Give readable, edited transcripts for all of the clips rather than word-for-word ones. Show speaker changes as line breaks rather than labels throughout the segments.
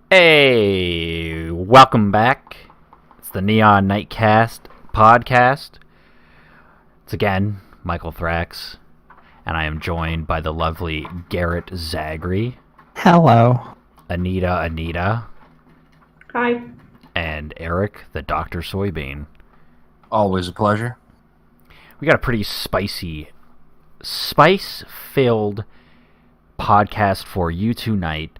Hey, welcome back. It's the Neon Nightcast podcast. It's again Michael Thrax, and I am joined by the lovely Garrett Zagri,
Hello.
Anita,
Hi.
and Eric, the Dr. Soybean.
Always a pleasure.
We got a pretty spice-filled podcast for you tonight.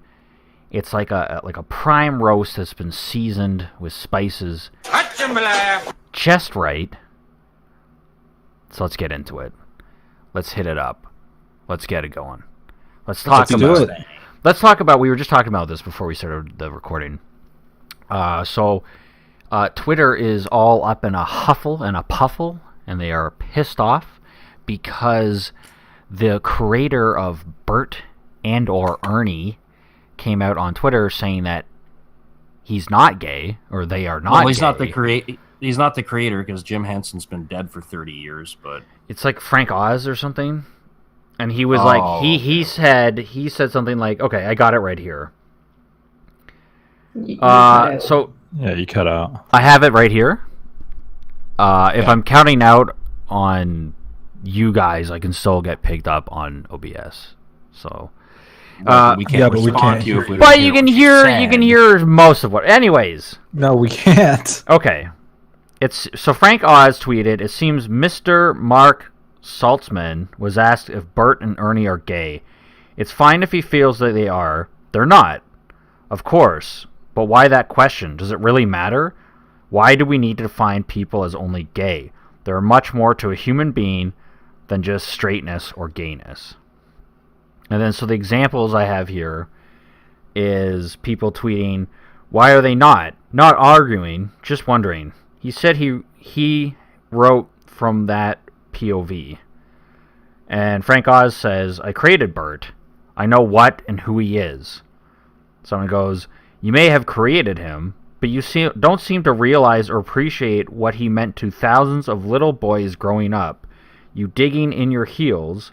It's like a prime roast that's been seasoned with spices just right. So let's get into it. Let's hit it up. Let's get it going. Let's talk about. We were just talking about this before we started the recording. Twitter is all up in a huffle and a puffle, and they are pissed off because the creator of Bert and or Ernie came out on Twitter saying that he's not gay, or they are not gay.
He's not the creator because Jim Henson's been dead for 30 years, but
it's like Frank Oz or something. And he was he said something like, okay, I got it right here.
You cut out.
I have it right here. If I'm counting out on you guys, I can still get picked up on OBS. So
we can't respond to you if we don't.
But you can hear most of what. Anyways.
No, we can't.
Okay. So Frank Oz tweeted, it seems Mr. Mark Saltzman was asked if Bert and Ernie are gay. It's fine if he feels that they are. They're not. Of course. But why that question? Does it really matter? Why do we need to define people as only gay? There are much more to a human being than just straightness or gayness. And then, so the examples I have here is people tweeting, why are they not? Not arguing, just wondering. He said he wrote from that POV. And Frank Oz says, I created Bert. I know what and who he is. Someone goes, you may have created him, but you don't seem to realize or appreciate what he meant to thousands of little boys growing up. You digging in your heels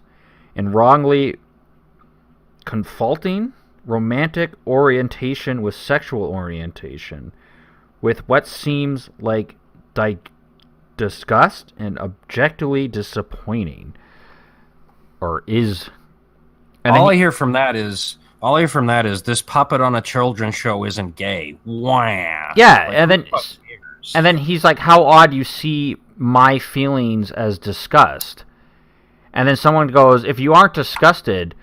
and wrongly conflating romantic orientation with sexual orientation, with what seems like disgust and objectively disappointing, or is. And
all I hear from that is this puppet on a children's show isn't gay. Wow.
Yeah, and then he's like, how odd you see my feelings as disgust. And then someone goes, if you aren't disgusted,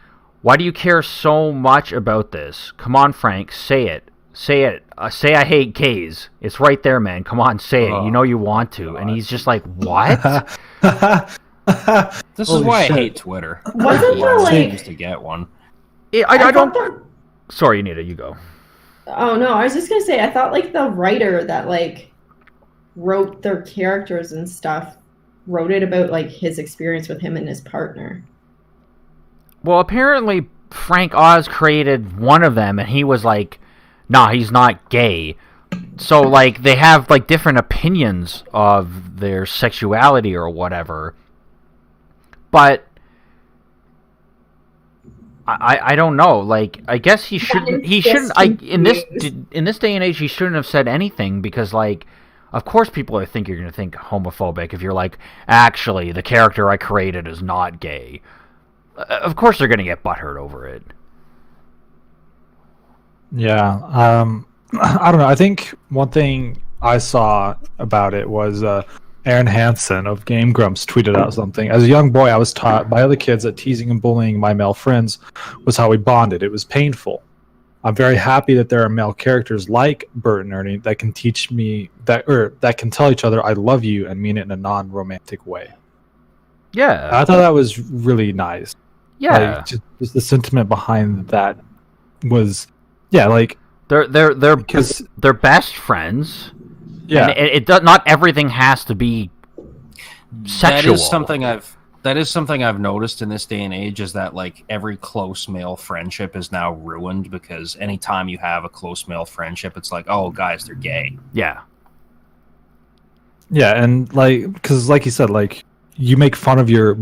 why do you care so much about this? Come on, Frank, say it. Say it. Say I hate gays. It's right there, man. Come on, say it. You know you want to. And he's just like, what?
This is why I hate Twitter.
Wasn't there
seems to get one.
I don't... Sorry, Anita, you go.
Oh, no, I was just going to say, I thought, the writer that, wrote their characters and stuff wrote it about, his experience with him and his partner.
Well, apparently Frank Oz created one of them, and he was like, nah, he's not gay. So, they have, different opinions of their sexuality or whatever. But I don't know. I guess he shouldn't. In this day and age, he shouldn't have said anything because, of course, people are you're going to think homophobic if you're like, actually, the character I created is not gay. Of course, they're going to get butthurt over it.
Yeah. I don't know. I think one thing I saw about it was Aaron Hansen of Game Grumps tweeted out something. As a young boy, I was taught by other kids that teasing and bullying my male friends was how we bonded. It was painful. I'm very happy that there are male characters like Bert and Ernie that can teach me that can tell each other I love you and mean it in a non-romantic way.
Yeah,
I thought that was really nice.
Yeah,
just the sentiment behind that was,
they're best friends.
Yeah,
and it does not everything has to be sexual.
That is something I've noticed in this day and age is that every close male friendship is now ruined because anytime you have a close male friendship, it's like, oh, guys, they're gay.
Yeah.
Yeah, and because you said, you make fun of your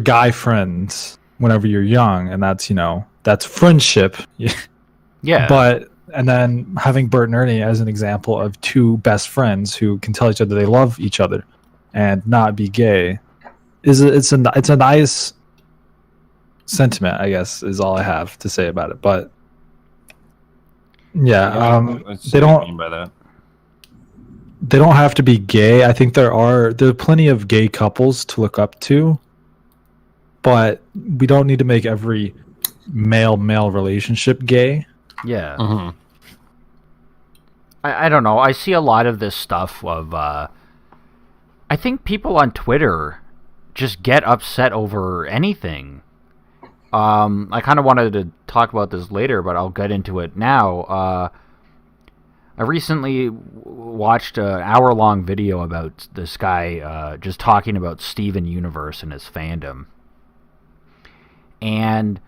guy friends whenever you're young, and that's friendship.
Yeah.
And then having Bert and Ernie as an example of two best friends who can tell each other they love each other and not be gay it's a nice sentiment, I guess, is all I have to say about it. But
Let's
they
see what
don't
you mean by that.
they don't have to be gay. I think there are plenty of gay couples to look up to, but we don't need to make every male relationship gay.
Yeah.
Mhm.
I don't know. I see a lot of this stuff of I think people on Twitter just get upset over anything. I kind of wanted to talk about this later, but I'll get into it now. I recently watched an hour-long video about this guy just talking about Steven Universe and his fandom. And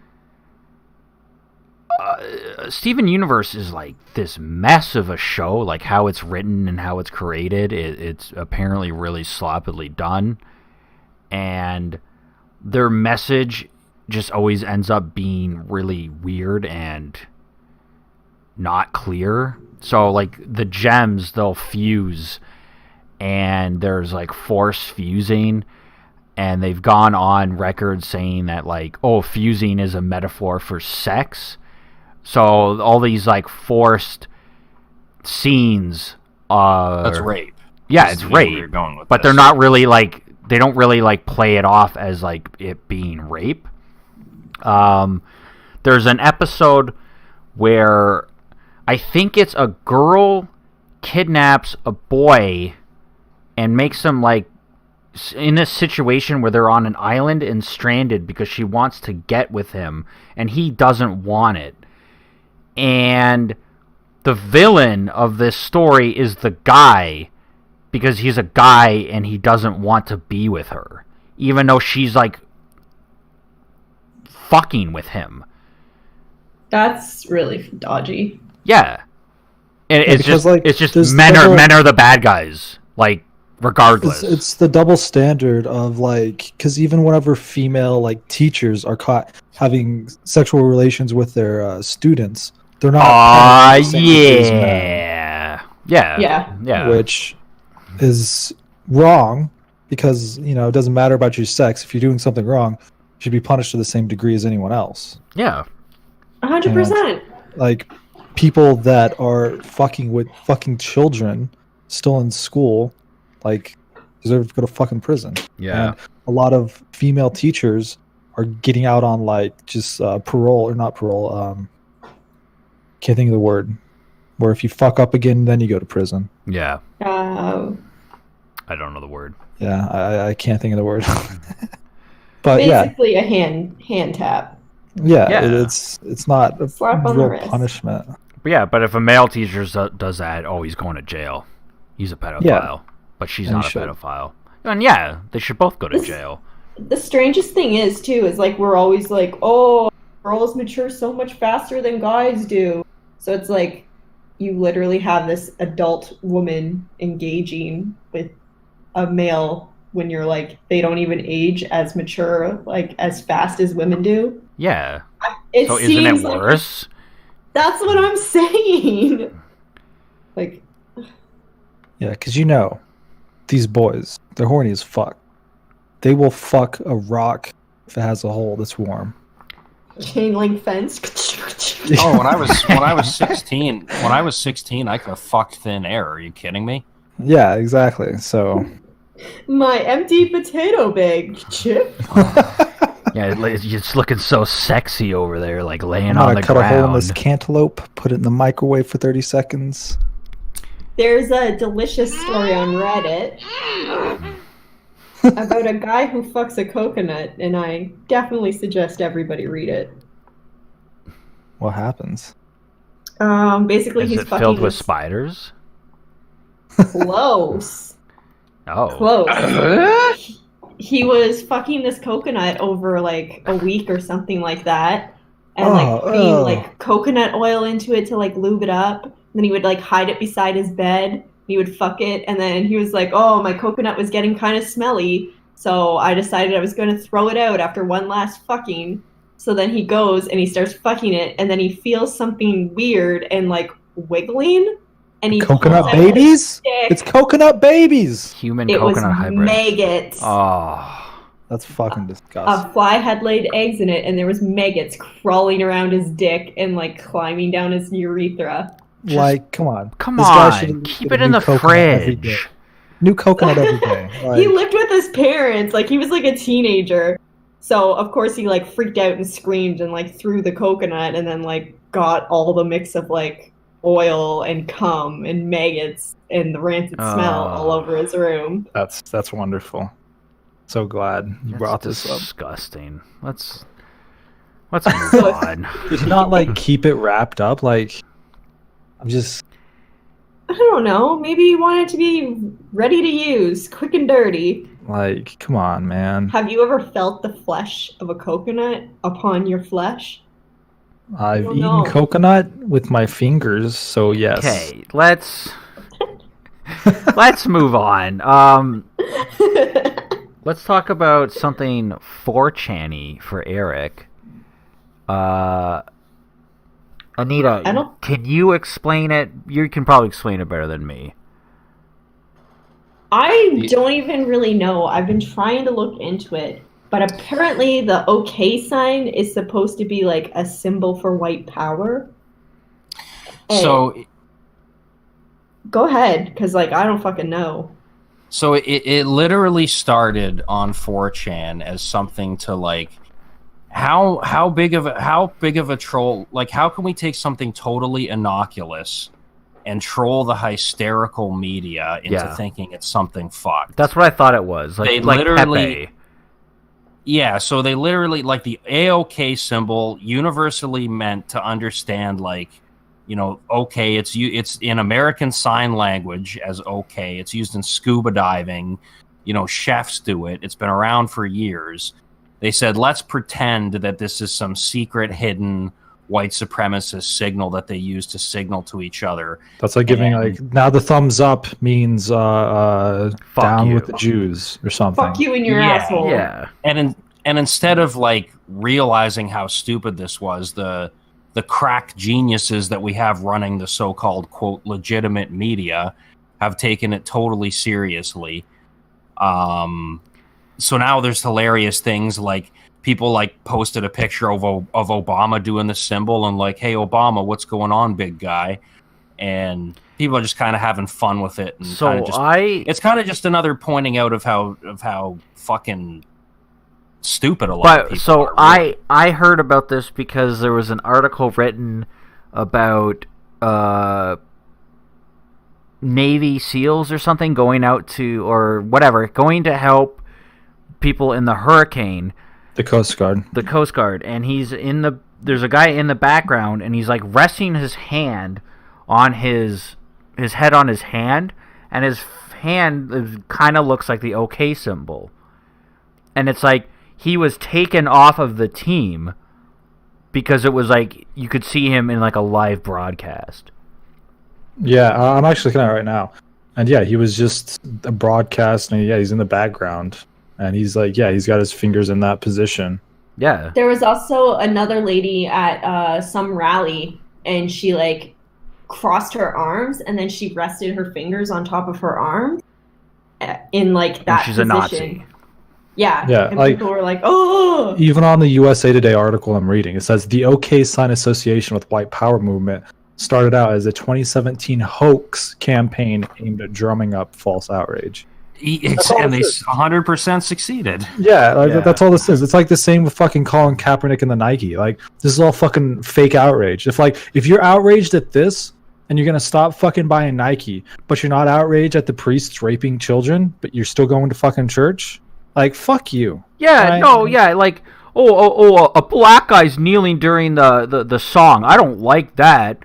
Steven Universe is like this mess of a show, like how it's written and how it's created. It's apparently really sloppily done. And their message just always ends up being really weird and not clear. So, like, the gems, they'll fuse, and there's, like, force fusing, and they've gone on record saying that, like, oh, fusing is a metaphor for sex. So, all these, like, forced scenes
That's rape.
Yeah, it's
Where
rape.
you're going with
But
this.
they're not really, like, they don't really, like, play it off as, like, it being rape. There's an episode where I think it's a girl kidnaps a boy and makes him, like, in a situation where they're on an island and stranded because she wants to get with him and he doesn't want it. And the villain of this story is the guy because he's a guy and he doesn't want to be with her, even though she's, like, fucking with him.
That's really dodgy.
Yeah. And it's
because,
just,
like,
it's just
there's
men
double-
are the bad guys, like, regardless.
It's the double standard of, like, because even whenever female, like, teachers are caught having sexual relations with their students, they're not punished the same degree as men,
Yeah.
which is wrong because, you know, it doesn't matter about your sex. If you're doing something wrong, you should be punished to the same degree as anyone else.
Yeah.
100%.
Like, people that are fucking with fucking children still in school, like, deserve to go to fucking prison.
Yeah.
And a lot of female teachers are getting out on, like, just parole, or not parole, can't think of the word, where if you fuck up again, then you go to prison.
Yeah.
Uh,
I don't know the word.
Yeah, I can't think of the word. But yeah,
basically a hand tap.
yeah,
Yeah.
it's not a
Slap on the
real
wrist.
punishment.
But yeah, but if a male teacher does that, oh, he's going to jail. He's a pedophile.
Yeah.
But she's
And
not
he
a
should.
pedophile. And yeah, they should both go to
This-
jail.
The strangest thing is, too, is like we're always like, oh, girls mature so much faster than guys do. So it's like you literally have this adult woman engaging with a male when you're like, they don't even age as mature, like as fast as women do.
Yeah.
It
So isn't it
seems like-
worse?
That's what I'm saying. Like,
Yeah, because, you know, these boys, they're horny as fuck. They will fuck a rock if it has a hole that's warm.
chain link fence.
Oh, when I was 16, I could have fucked thin air. Are you kidding me?
Yeah, exactly. So
My empty potato bag, Chip.
Yeah, it's looking so sexy over there, like laying
I'm
on
gonna
the
cut a hole in
ground.
this cantaloupe, put it in the microwave for 30 seconds.
There's a delicious story on Reddit about a guy who fucks a coconut, and I definitely suggest everybody read it.
What happens?
Basically,
Is
he's
it
fucking
filled with
this-
spiders?
Close.
Oh.
Close. He was fucking this coconut over like a week or something like that, and like putting like coconut oil into it to like lube it up. Then he would like hide it beside his bed. He would fuck it, and then he was like, "Oh, my coconut was getting kind of smelly, so I decided I was going to throw it out after one last fucking." So then he goes and he starts fucking it, and then he feels something weird and like wiggling, and he
Coconut
pulls out
babies?
his stick.
It's coconut babies.
Human
It was
coconut hybrid.
maggots.
Oh,
That's fucking
A
disgusting.
fly had laid eggs in it, and there was maggots crawling around his dick and like climbing down his urethra.
Like, come on.
come
This guy
on.
should've
Keep
get
it
a
in
new
the
coconut every day.
fridge.
New coconut every day.
He
Like,
lived with his parents, like he was like a teenager. So of course he like freaked out and screamed and like threw the coconut and then like got all the mix of like oil and cum and maggots and the rancid smell all over his room.
that's wonderful. So glad you brought this up.
Disgusting. Let's move on.
Did you not like keep it wrapped up? Like, I'm just
I don't know. Maybe he wanted to be ready to use, quick and dirty.
like, come on, man.
Have you ever felt the flesh of a coconut upon your flesh?
I've
don't
eaten
know.
coconut with my fingers, so yes.
Okay, let's move on. Let's talk about something 4chan-y for Eric. Anita, can you explain it? You can probably explain it better than me.
I don't even really know. I've been trying to look into it, but apparently the OK sign is supposed to be like a symbol for white power.
So
Go ahead, because like I don't fucking know.
So it literally started on 4chan as something to like how big of a troll, like how can we take something totally innocuous and troll the hysterical media into thinking it's something fucked.
That's what I thought it was. Like,
They
like
literally-
Pepe.
Yeah, so they literally, like, the AOK symbol universally meant to understand, like, you know, okay, it's in American Sign Language as okay. It's used in scuba diving. You know, chefs do it. It's been around for years. They said, let's pretend that this is some secret, hidden white supremacist signal that they use to signal to each other.
That's like giving like now the thumbs up means down
you.
with the Jews or something.
Fuck you in your asshole.
Yeah.
And instead of like realizing how stupid this was, the crack geniuses that we have running the so-called quote legitimate media have taken it totally seriously. So now there's hilarious things like people like posted a picture of Obama doing the symbol and like, hey Obama, what's going on, big guy? And people are just kind of having fun with it. And
So
it's kind of just another pointing out of how fucking stupid a lot of people
so
are. Really.
I heard about this because there was an article written about Navy SEALs or something going out to, or whatever, going to help people in the hurricane.
The Coast Guard.
The Coast Guard, and there's a guy in the background, and he's like resting his hand on his head on his hand, and his hand kind of looks like the OK symbol. And it's like he was taken off of the team because it was like you could see him in like a live broadcast.
Yeah, I'm actually looking at it right now. And yeah, he was just a broadcast, and yeah, he's in the background. And he's like, yeah, he's got his fingers in that position.
Yeah.
There was also another lady at some rally, and she like crossed her arms, and then she rested her fingers on top of her arms in like that
She's
position.
a Nazi.
Yeah.
Yeah,
And
like-
people were like, oh.
Even on the USA Today article I'm reading, it says the OK Sign Association with White Power movement started out as a 2017 hoax campaign aimed at drumming up false outrage.
And they 100% succeeded.
Yeah, like
Yeah.
that's all this is. It's like the same with fucking Colin Kaepernick and the Nike. Like, this is all fucking fake outrage. If you're outraged at this and you're gonna stop fucking buying Nike, but you're not outraged at the priests raping children, but you're still going to fucking church, like, fuck you.
Yeah,
Right?
no, yeah, like a black guy's kneeling during the song. I don't like that.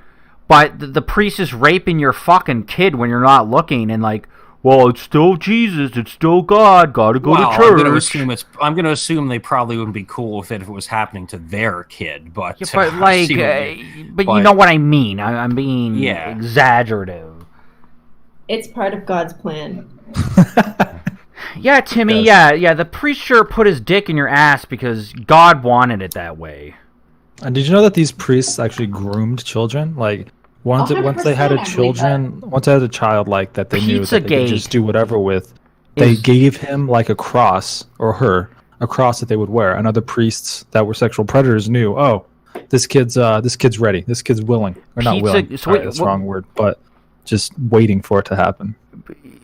But the priest is raping your fucking kid when you're not looking, and like, well, it's still Jesus, it's still God. Gotta go to church.
I'm gonna assume they probably wouldn't be cool with it if it was happening to their kid. But
Yeah, but
I
like,
see what
but you know what I mean. I'm being exaggerative.
It's part of God's plan.
Yeah, Timmy.
Yes.
Yeah. The priest sure put his dick in your ass because God wanted it that way.
And did you know that these priests actually groomed children? Like once they had
100%
once they had a child like that, they knew that they could just do whatever with. They gave him like a cross, or her a cross that they would wear. And other priests that were sexual predators knew, oh, this kid's ready. This kid's willing, or not willing. Sorry, that's the wrong word, but just waiting for it to happen.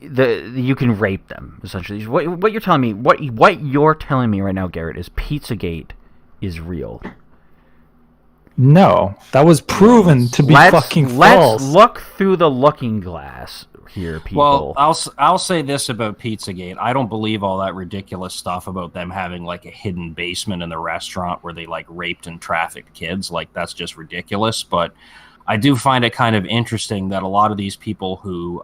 You can rape them essentially. What you're telling me, what you're telling me right now, Garrett, is Pizzagate is real.
No, that was proven to be fucking false.
Let's look through the looking glass here, people.
Well, I'll say this about Pizzagate. I don't believe all that ridiculous stuff about them having like a hidden basement in the restaurant where they like raped and trafficked kids. Like that's just ridiculous. But I do find it kind of interesting that a lot of these people who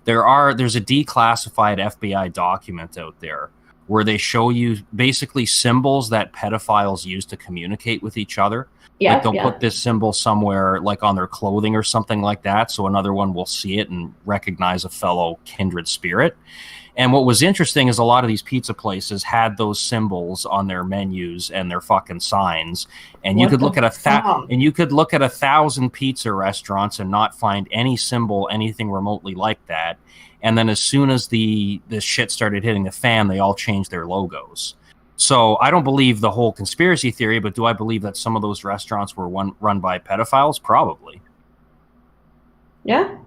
there's a declassified FBI document out there where they show you basically symbols that pedophiles use to communicate with each other.
Yeah,
like they'll put this symbol somewhere like on their clothing or something like that, so another one will see it and recognize a fellow kindred spirit. And what was interesting is a lot of these pizza places had those symbols on their menus and their fucking signs. And you could look at 1,000 pizza restaurants and not find any symbol, anything remotely like that. And then as soon as the shit started hitting the fan, they all changed their logos. So I don't believe the whole conspiracy theory, but do I believe that some of those restaurants were run by pedophiles? Probably.
Yeah.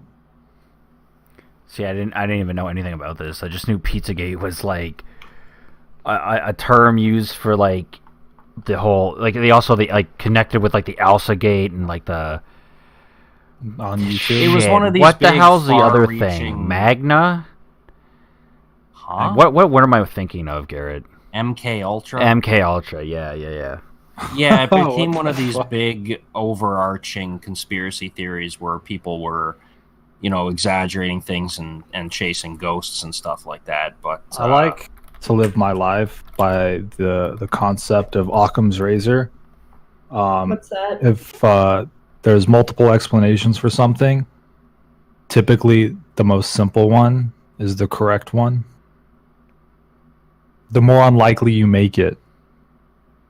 See, I didn't even know anything about this. I just knew Pizzagate was like a term used for like the whole, like they also connected with like the Alsa Gate and like the
on YouTube.
It was one of these.
What the hell's the other
far-reaching...
thing? Magna?
Huh?
What am I thinking of, Garrett?
MK Ultra.
MK Ultra. Yeah.
Yeah, it became one of these big overarching conspiracy theories where people were, exaggerating things and chasing ghosts and stuff like that. But
I like to live my life by the concept of Occam's razor.
What's that?
If there's multiple explanations for something, typically the most simple one is the correct one. The more unlikely you make it,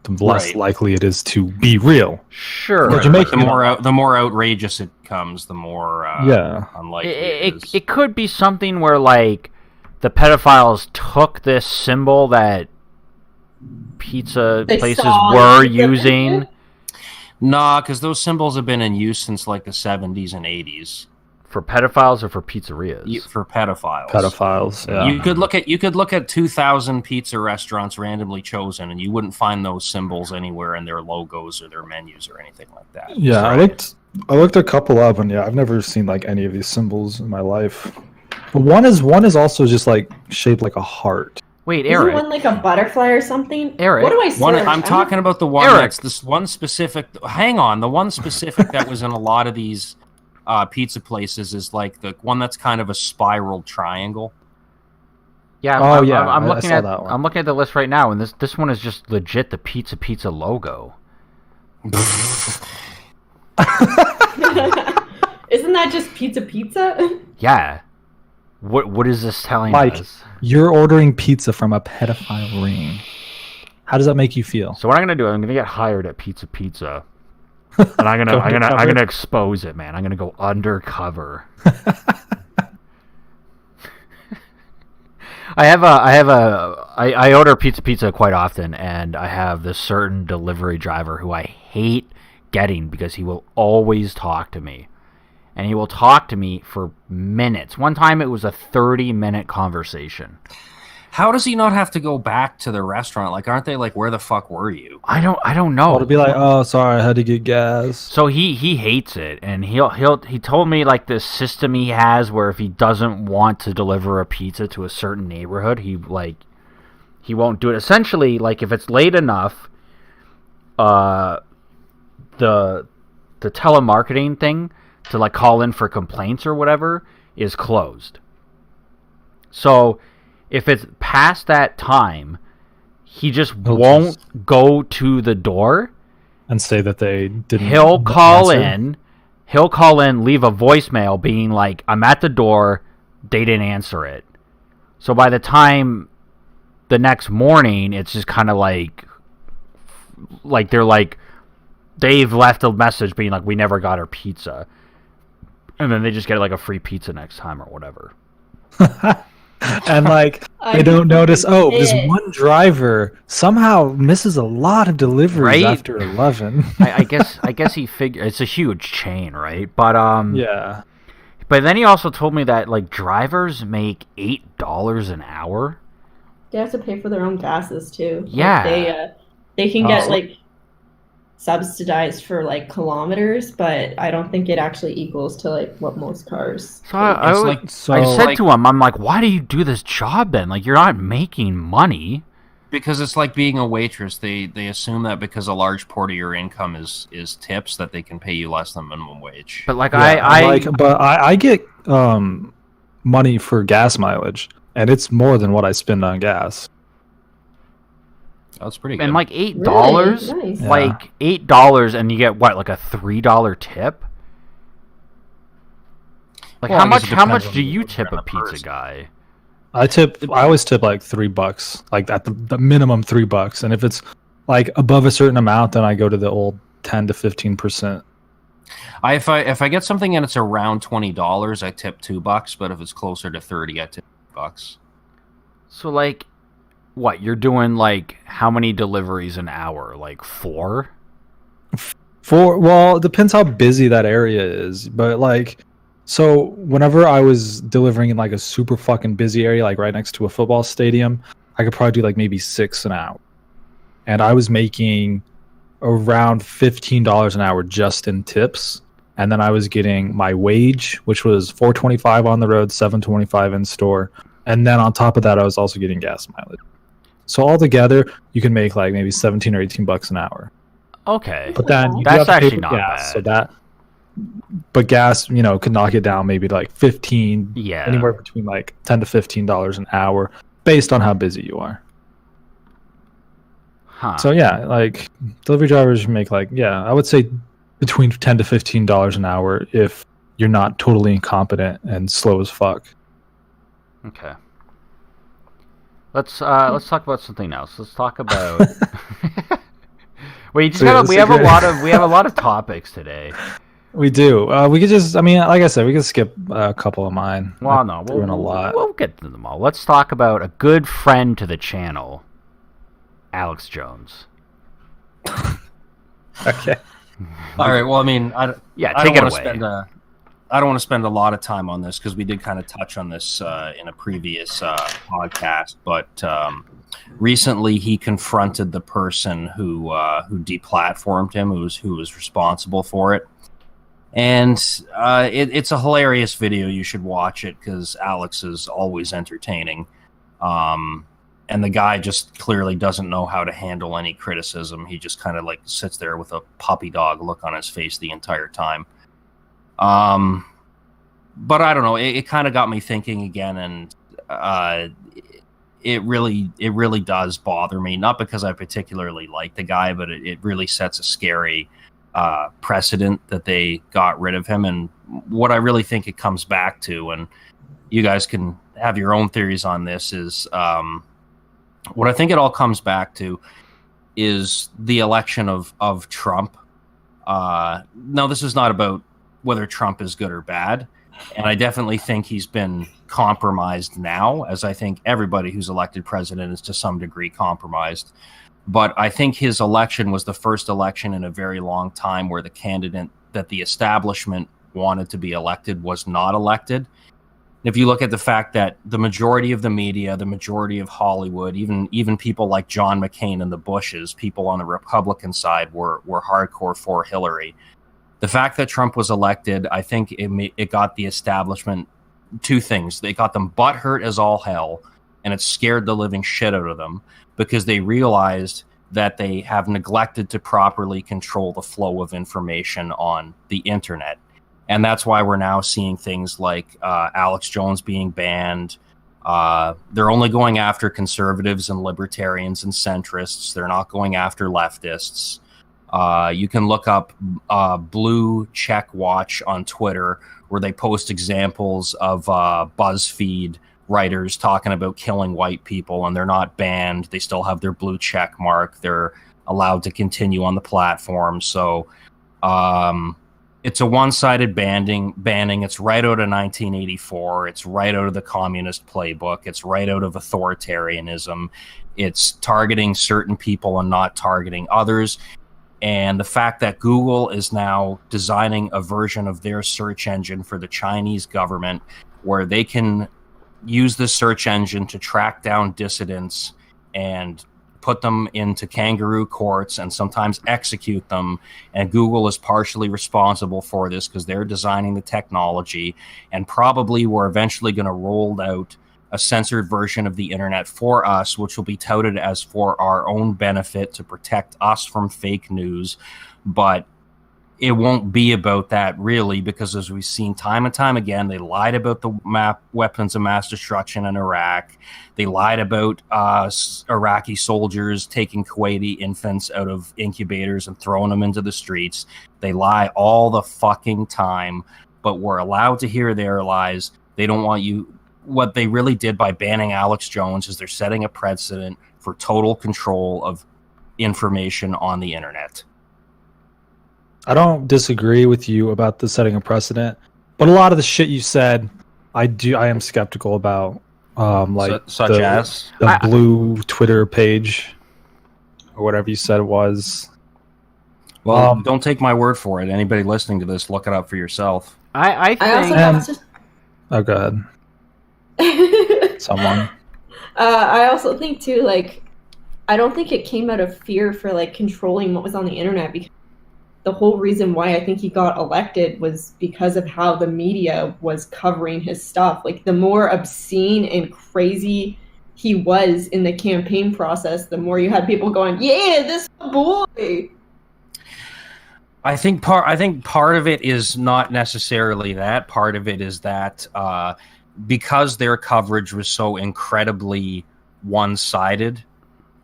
the less likely it is to be real.
Sure.
The more outrageous it comes, the more unlikely it is.
It could be something where like the pedophiles took this symbol that pizza places were using.
Nah, because those symbols have been in use since like the 70s and 80s.
For pedophiles or for pizzerias?
For pedophiles.
Pedophiles, yeah.
You could look at 2,000 pizza restaurants randomly chosen, and you wouldn't find those symbols anywhere in their logos or their menus or anything like that.
Yeah, so, I looked a couple up, and I've never seen like any of these symbols in my life. But one is also just like shaped like a heart.
Wait, Eric.
Isn't one like a butterfly or something?
Eric.
What do I search?
I'm talking about the one that's this one specific. Hang on, the one specific that was in a lot of these pizza places is like the one that's kind of a spiral triangle.
Yeah. I'm looking at
that one.
I'm looking at the list right now, and this one is just legit the pizza logo.
Isn't that just pizza?
Yeah. What is this telling
Mike,
us?
You're ordering pizza from a pedophile ring. How does that make you feel?
So what I'm gonna do? I'm gonna get hired at Pizza, and I'm gonna expose it, man. I'm gonna go undercover. I order pizza quite often, and I have this certain delivery driver who I hate getting because he will always talk to me. And he will talk to me for minutes. One time it was a 30-minute conversation.
How does he not have to go back to the restaurant? Like, aren't they like, where the fuck were you?
I don't know.
Well, to be like, oh, sorry, I had to get gas.
So he hates it, and he told me like this system he has where if he doesn't want to deliver a pizza to a certain neighborhood, he won't do it. Essentially, like if it's late enough, the telemarketing thing to like call in for complaints or whatever is closed. So if it's past that time, he just won't go to the door
and say that they didn't.
He'll call in, leave a voicemail being like, I'm at the door, they didn't answer it. So by the time the next morning, it's just kind of like they're like, they've left a message being like, we never got our pizza. And then they just get like a free pizza next time or whatever.
And like they don't notice, this one driver somehow misses a lot of deliveries after 11.
I guess he figured it's a huge chain, right? But
yeah.
But then he also told me that like drivers make $8 an hour.
They have to pay for their own gases too.
Yeah.
Like, they can get like subsidized for like kilometers, but I don't think it actually equals to like what most cars.
So I said to him, I'm like, why do you do this job then? Like, you're not making money.
Because it's like being a waitress. They assume that because a large part of your income is tips, that they can pay you less than minimum wage.
But like
I get money for gas mileage, and it's more than what I spend on gas.
That's pretty good.
And like $8,
Really? Nice.
like $8, and you get what, like a $3 tip? Like
Well,
how much do you tip a pizza guy?
I always tip like $3, like at the minimum $3, and if it's like above a certain amount, then I go to the old 10 to 15%.
If I get something and it's around $20, I tip $2. But if it's closer to 30, I tip $2.
So like, what, you're doing like how many deliveries an hour? Like 4?
Well, it depends how busy that area is, but like, so whenever I was delivering in like a super fucking busy area, like right next to a football stadium, I could probably do like maybe 6 an hour, and I was making around $15 an hour just in tips, and then I was getting my wage, which was $4.25 on the road, $7.25 in store, and then on top of that, I was also getting gas mileage. So altogether, you can make like maybe $17 or $18 an hour.
Okay,
But then you
that's
have to pay
actually
for
not
gas,
bad.
but gas, could knock it down maybe to like 15, anywhere
Yeah.
between like $10 to $15 an hour, based on how busy you are.
Huh.
So yeah, like delivery drivers make like, I would say between $10 to $15 an hour if you're not totally incompetent and slow as fuck.
Okay. Let's talk about something else. Let's talk about. We have a lot of topics today.
We do. We could just, like I said, we could skip a couple of mine.
Well, no, we'll get to them all. Let's talk about a good friend to the channel, Alex Jones.
Okay.
All right. Well,
take it away.
I don't want to spend a lot of time on this because we did kind of touch on this in a previous podcast. But recently, he confronted the person who deplatformed him, who was responsible for it. And it's a hilarious video. You should watch it because Alex is always entertaining. And the guy just clearly doesn't know how to handle any criticism. He just kind of like sits there with a puppy dog look on his face the entire time. But I don't know. It kind of got me thinking again, and it really does bother me. Not because I particularly like the guy, but it really sets a scary precedent that they got rid of him. And what I really think it comes back to, and you guys can have your own theories on this, is what I think it all comes back to is the election of Trump. Now, this is not about whether Trump is good or bad, and I definitely think he's been compromised now, as I think everybody who's elected president is to some degree compromised. But I think his election was the first election in a very long time where the candidate that the establishment wanted to be elected was not elected. If you look at the fact that the majority of the media, the majority of Hollywood, even people like John McCain and the Bushes, people on the Republican side were hardcore for Hillary. The fact that Trump was elected, I think it got the establishment two things. They got them butthurt as all hell, and it scared the living shit out of them because they realized that they have neglected to properly control the flow of information on the internet. And that's why we're now seeing things like Alex Jones being banned. They're only going after conservatives and libertarians and centrists. They're not going after leftists. You can look up Blue Check Watch on Twitter, where they post examples of BuzzFeed writers talking about killing white people, and they're not banned. They still have their blue check mark. They're allowed to continue on the platform. So it's a one-sided banning. It's right out of 1984. It's right out of the communist playbook. It's right out of authoritarianism. It's targeting certain people and not targeting others. And the fact that Google is now designing a version of their search engine for the Chinese government where they can use the search engine to track down dissidents and put them into kangaroo courts and sometimes execute them. And Google is partially responsible for this because they're designing the technology, and probably we're eventually going to roll out a censored version of the internet for us, which will be touted as for our own benefit to protect us from fake news. But it won't be about that really, because as we've seen time and time again, they lied about the weapons of mass destruction in Iraq. They lied about Iraqi soldiers taking Kuwaiti infants out of incubators and throwing them into the streets. They lie all the fucking time, but we're allowed to hear their lies. They don't want you. What they really did by banning Alex Jones is they're setting a precedent for total control of information on the internet.
I don't disagree with you about the setting a precedent, but a lot of the shit you said, I am skeptical about.
Such as
the blue Twitter page or whatever you said it was.
Well, don't take my word for it. Anybody listening to this, look it up for yourself.
I think.
Oh, go ahead. Someone.
I also think too, like, I don't think it came out of fear for like controlling what was on the internet, because the whole reason why I think he got elected was because of how the media was covering his stuff. Like, the more obscene and crazy he was in the campaign process, the more you had people going, "Yeah, this boy."
I think part of it is not necessarily that. Part of it is that because their coverage was so incredibly one-sided,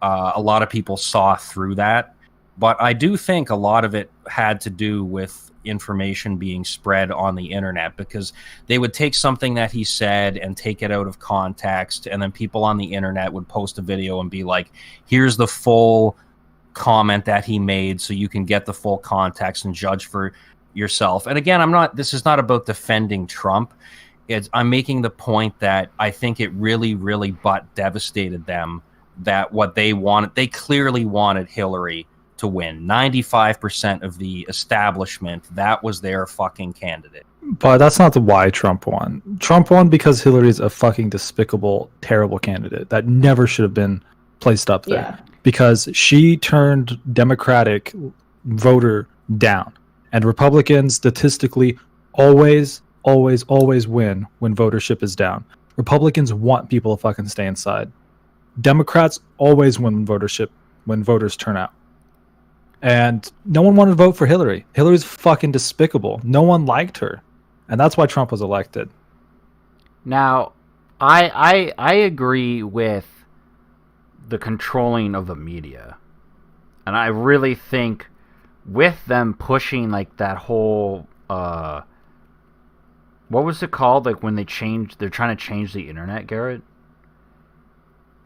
a lot of people saw through that. But I do think a lot of it had to do with information being spread on the internet, because they would take something that he said and take it out of context, and then people on the internet would post a video and be like, here's the full comment that he made so you can get the full context and judge for yourself. And again, this is not about defending Trump. I'm making the point that I think it really, really devastated them that what they wanted, they clearly wanted Hillary to win. 95% of the establishment, that was their fucking candidate.
But that's not why Trump won. Trump won because Hillary's a fucking despicable, terrible candidate that never should have been placed up there.
Yeah.
Because she turned Democratic voter down. And Republicans statistically always win when votership is down. Republicans want people to fucking stay inside. Democrats always win votership when voters turn out. And no one wanted to vote for Hillary. Hillary's fucking despicable. No one liked her. And that's why Trump was elected.
Now, I agree with the controlling of the media. And I really think with them pushing like that whole what was it called? Like when they're trying to change the internet, Garrett?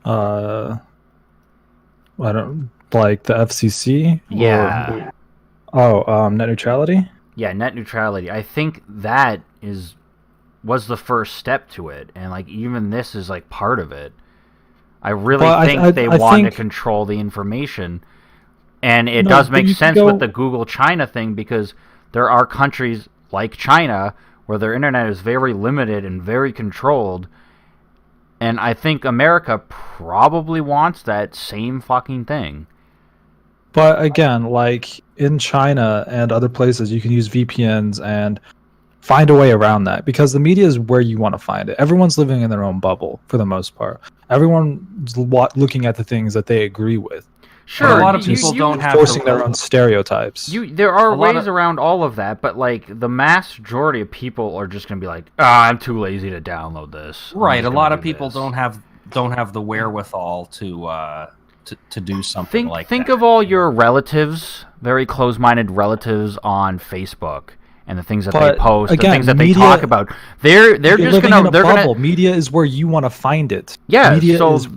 I don't like the FCC?
Yeah.
Net neutrality?
Yeah, net neutrality. I think that was the first step to it, and like even this is like part of it. I really think they want to control the information, and it does make sense with the Google China thing, because there are countries like China where their internet is very limited and very controlled. And I think America probably wants that same fucking thing.
But again, like in China and other places, you can use VPNs and find a way around that, because the media is where you want to find it. Everyone's living in their own bubble for the most part. Everyone's looking at the things that they agree with.
Sure,
a lot of people don't have
forcing their own stereotypes.
There are ways around all of that, but like the mass majority of people are just going to be like, I'm too lazy to download this.
Right, a lot of people don't have the wherewithal to do something like that.
Think of all your relatives, very close-minded relatives on Facebook, and the things that
But
they post,
again,
the things that
media-
they talk about. They're
You're
just
living
gonna
in a
they're
bubble.
gonna
Media is where you want to find it.
yeah.
Media
So
is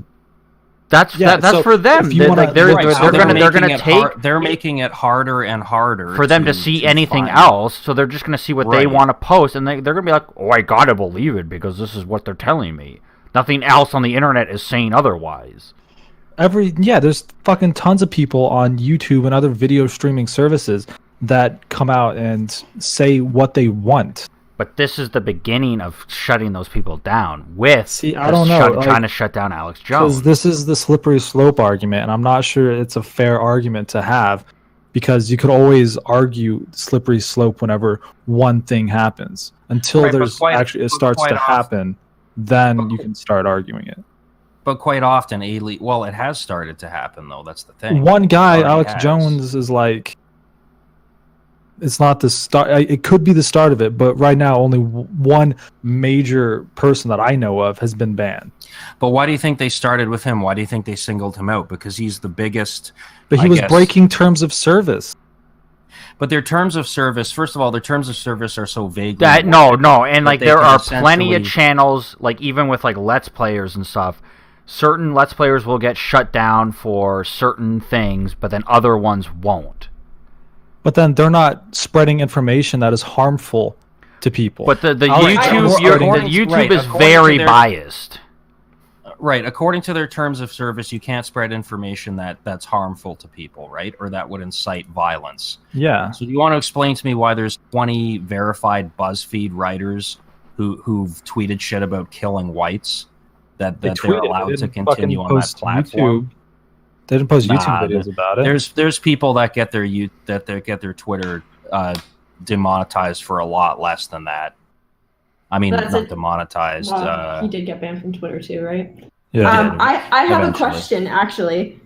that's
so
for them.
if you wanna-
They're
Right, so
they're gonna take
they're making it harder and harder
for them to see anything
find.
else. So they're just gonna see what they
Right.
want to post, and they're gonna be like, "Oh, I gotta believe it because this is what they're telling me. Nothing else on the internet is saying otherwise."
there's fucking tons of people on YouTube and other video streaming services that come out and say what they want.
But this is the beginning of shutting those people down with
See, I don't know, like,
trying to shut down Alex
Because
Jones.
this is the slippery slope argument, and I'm not sure it's a fair argument to have, because you could always argue slippery slope whenever one thing happens. Until
Right, but
there's
quite-
actually it
but
starts
quite
to
often-
happen, then you can start arguing it.
But quite often, well, it has started to happen though. That's the thing.
One guy,
It already
Alex
has.
Jones, is like, it's not the start. It could be the start of it, but right now, only one major person that I know of has been banned.
But why do you think they started with him? Why do you think they singled him out? Because he's the biggest.
But he
I
was
guess-
breaking terms of service.
But their terms of service, first of all, their terms of service are so vague.
No, and
that
like
they
there
can
are plenty of
essentially-
channels, like even with like Let's Players and stuff. Certain Let's Players will get shut down for certain things, but then other ones won't.
But then they're not spreading information that is harmful to people.
But the
Alex Jones
YouTube
right,
is
according
very
to their-
biased.
Right, according to their terms of service, you can't spread information that's harmful to people, right? Or that would incite violence.
Yeah.
So do you want to explain to me why there's 20 verified BuzzFeed writers who've tweeted shit about killing whites that they're allowed to continue on that platform?
They didn't post
Nah,
YouTube videos about it.
There's people that get their Twitter demonetized for a lot less than that. I mean,
That's
not
it.
demonetized.
He did get banned from Twitter too, right?
Yeah.
I have a
Eventually.
question actually.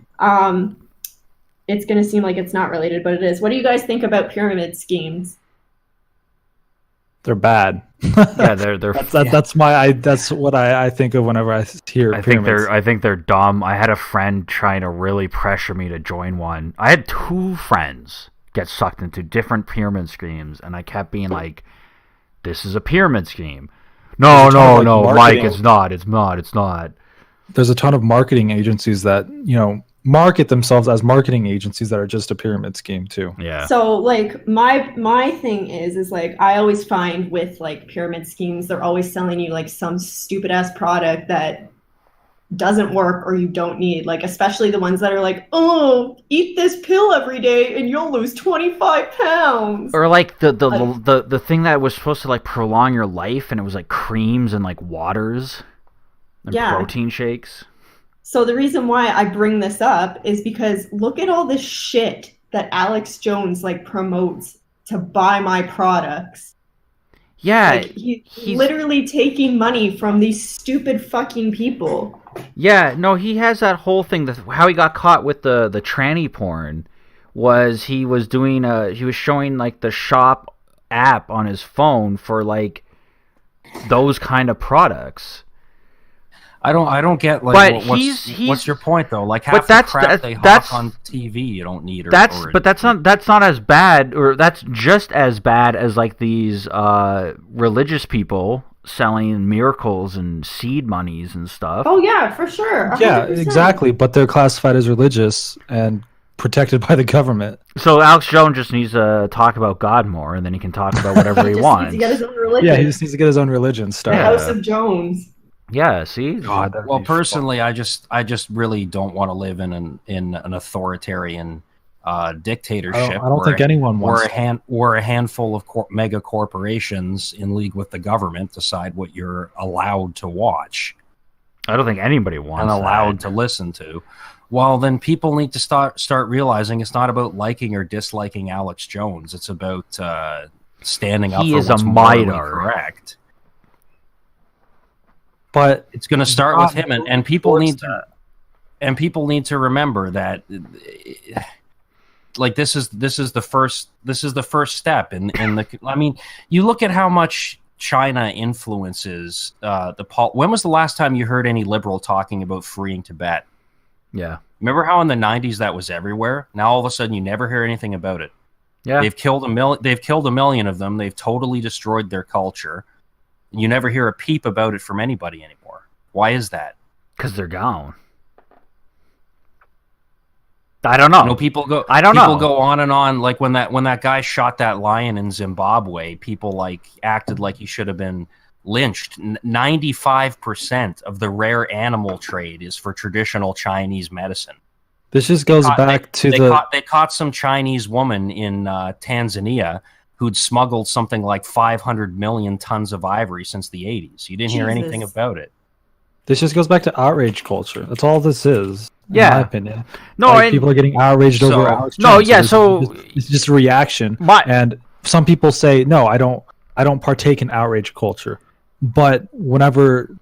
It's gonna seem like it's not related, but it is. What do you guys think about pyramid schemes?
They're bad.
Yeah, they're
That's what I think of whenever I hear pyramids.
I think they're dumb. I had a friend trying to really pressure me to join one. I had 2 friends get sucked into different pyramid schemes, and I kept being like, "This is a pyramid scheme." No,
There's a ton of,
no,
like,
Mike,
marketing.
it's not.
There's a ton of marketing agencies that, market themselves as marketing agencies that are just a pyramid scheme too.
Yeah.
So like my thing is like I always find with like pyramid schemes, they're always selling you like some stupid ass product that doesn't work or you don't need, like especially the ones that are like, oh, eat this pill every day and you'll lose 25 pounds.
Or like the thing that was supposed to like prolong your life, and it was like creams and like waters and
Yeah.
protein shakes.
So the reason why I bring this up is because look at all this shit that Alex Jones like promotes to buy my products.
Yeah,
Like he's literally taking money from these stupid fucking people.
yeah. No, he has that whole thing. How he got caught with the tranny porn was he was doing he was showing like the shop app on his phone for like those kind of products.
I don't get like
But
what's your point though? Like
But
half the
that's-
crap they
that's-
hawk on TV, you don't need.
But that's not as bad, or that's just as bad as like these religious people selling miracles and seed monies and stuff.
Oh yeah, for sure. 100%.
Yeah, exactly. But they're classified as religious and protected by the government.
So Alex Jones just needs to talk about God more, and then he can talk about whatever he
Just
wants.
needs to get his own religion.
Yeah, he just needs to get his own religion
The
started.
Yeah.
House of Jones.
Yeah, see?
God, that'd
Well,
be
personally, I just really don't want to live in an authoritarian dictatorship.
I don't think anyone wants.
where a handful of mega corporations in league with the government decide what you're allowed to watch
I don't think anybody wants
and allowed
that.
to listen to. Well, then people need to start realizing it's not about liking or disliking Alex Jones. It's about standing up
He
for
is a
what's morally
martyr.
correct.
But
It's going to start with him, and people need to remember that, like this is the first step in the. I mean, you look at how much China influences when was the last time you heard any liberal talking about freeing Tibet?
Yeah.
Remember how in the 90s that was everywhere? Now all of a sudden you never hear anything about it.
Yeah.
They've killed a million of them. They've totally destroyed their culture. You never hear a peep about it from anybody anymore. Why is that?
Because they're gone. I don't know.
You know, people go on and on. Like when that guy shot that lion in Zimbabwe, people like acted like he should have been lynched. 95% of the rare animal trade is for traditional Chinese medicine.
This just goes back to
they caught some Chinese woman in Tanzania who'd smuggled something like 500 million tons of ivory since the 80s. You didn't hear anything about it.
This just goes back to outrage culture. That's all this is, in my opinion.
No,
like, people are getting outraged over Alex Jones. It's just a reaction. And some people say, no, I don't partake in outrage culture. But whenever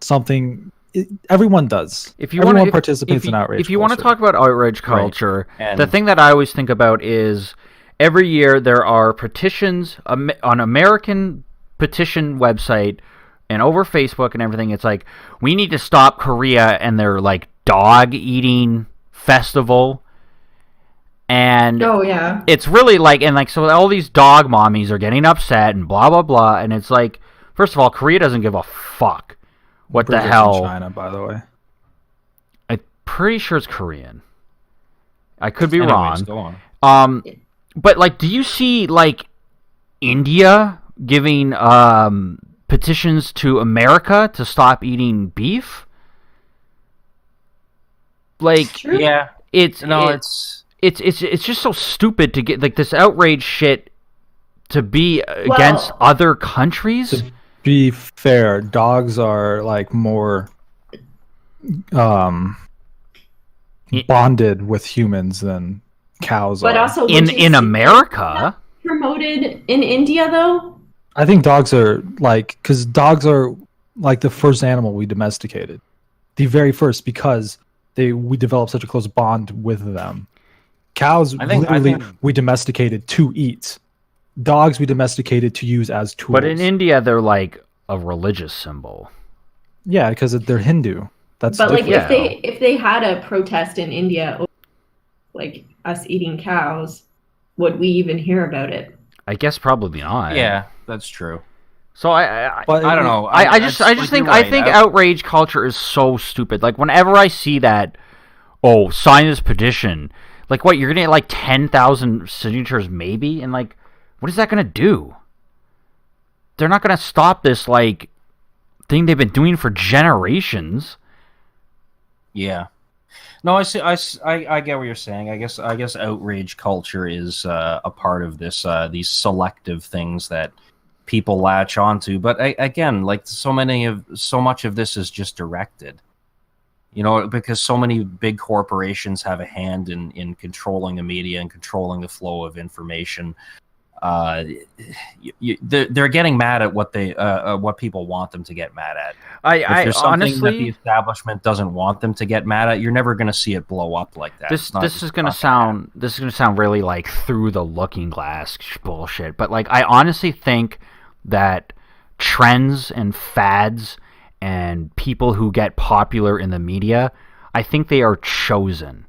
everyone does. Everyone participates in outrage culture.
If you want to talk about outrage culture, the thing that I always think about is every year there are petitions on American petition website and over Facebook and everything. It's like, we need to stop Korea and their like dog eating festival. And it's really like, and like, so all these dog mommies are getting upset and blah, blah, blah. And it's like, first of all, Korea doesn't give a fuck. What the hell?
China, by the way.
I'm pretty sure it's Korean. I could be
wrong.
Go on. But like, do you see like India giving petitions to America to stop eating beef? Like,
yeah,
it's just so stupid to get like this outrage shit to be against other countries.
To be fair, dogs are like more bonded with humans than cows
but
are.
Also,
in America,
promoted in India though.
I think dogs are like, because dogs are like the first animal we domesticated, the very first, because we developed such a close bond with them. Cows, we domesticated to eat. Dogs we domesticated to use as tools.
But in India, they're like a religious symbol.
Yeah, because they're Hindu. That's
but
different.
Like if they had a protest in India, like us eating cows, would we even hear about it?
I guess probably not.
Yeah, that's true.
So I
don't know.
I just think outrage culture is so stupid. Like whenever I see that, sign this petition. Like what, you're gonna get like 10,000 signatures maybe, and like, what is that gonna do? They're not gonna stop this like thing they've been doing for generations.
Yeah. No, I see. I get what you're saying. I guess outrage culture is a part of this. These selective things that people latch onto. But again, like so much of this is just directed. You know, because so many big corporations have a hand in controlling the media and controlling the flow of information. They're getting mad at what people want them to get mad at. If there's something
honestly,
that the establishment doesn't want them to get mad at, you're never going to see it blow up like that.
This is going to sound really like through the looking glass bullshit. But like, I honestly think that trends and fads and people who get popular in the media, I think they are chosen.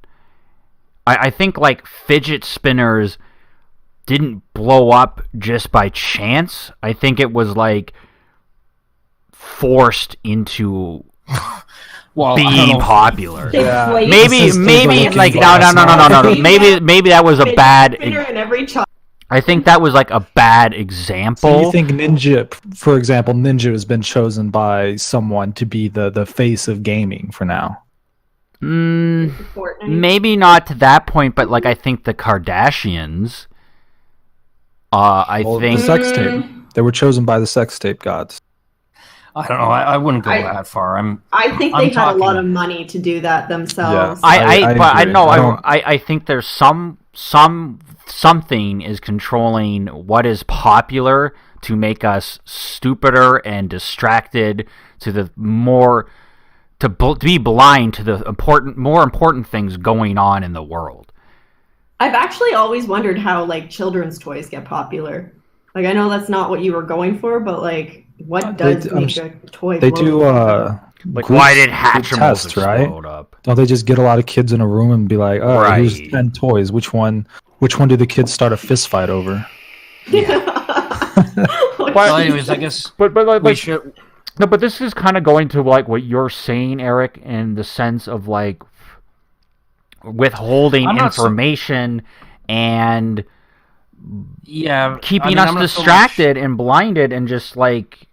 I think like fidget spinners didn't blow up just by chance. I think it was like forced into being popular.
Yeah.
Maybe like no. Maybe that was a bad. I think that was like a bad example.
So you think Ninja, for example, has been chosen by someone to be the face of gaming for now?
Maybe not to that point, but like I think the Kardashians.
The sex tape. They were chosen by the sex tape gods.
I don't know. I wouldn't go that far.
I think they had a lot of money to do that themselves.
Yeah, I think there's something is controlling what is popular to make us stupider and distracted to be blind to the more important things going on in the world.
I've actually always wondered how like children's toys get popular. Like I know that's not what you were going for, but like what does make a toy?
They do
like why did Hatchimals
explode
up?
Don't they just get a lot of kids in a room and be like, here's 10 toys. Which one which one do the kids start a fist fight over?
Well, anyways, I guess
but
we should.
No, but this is kind of going to like what you're saying, Eric, in the sense of like withholding information and keeping us distracted and blinded and just like,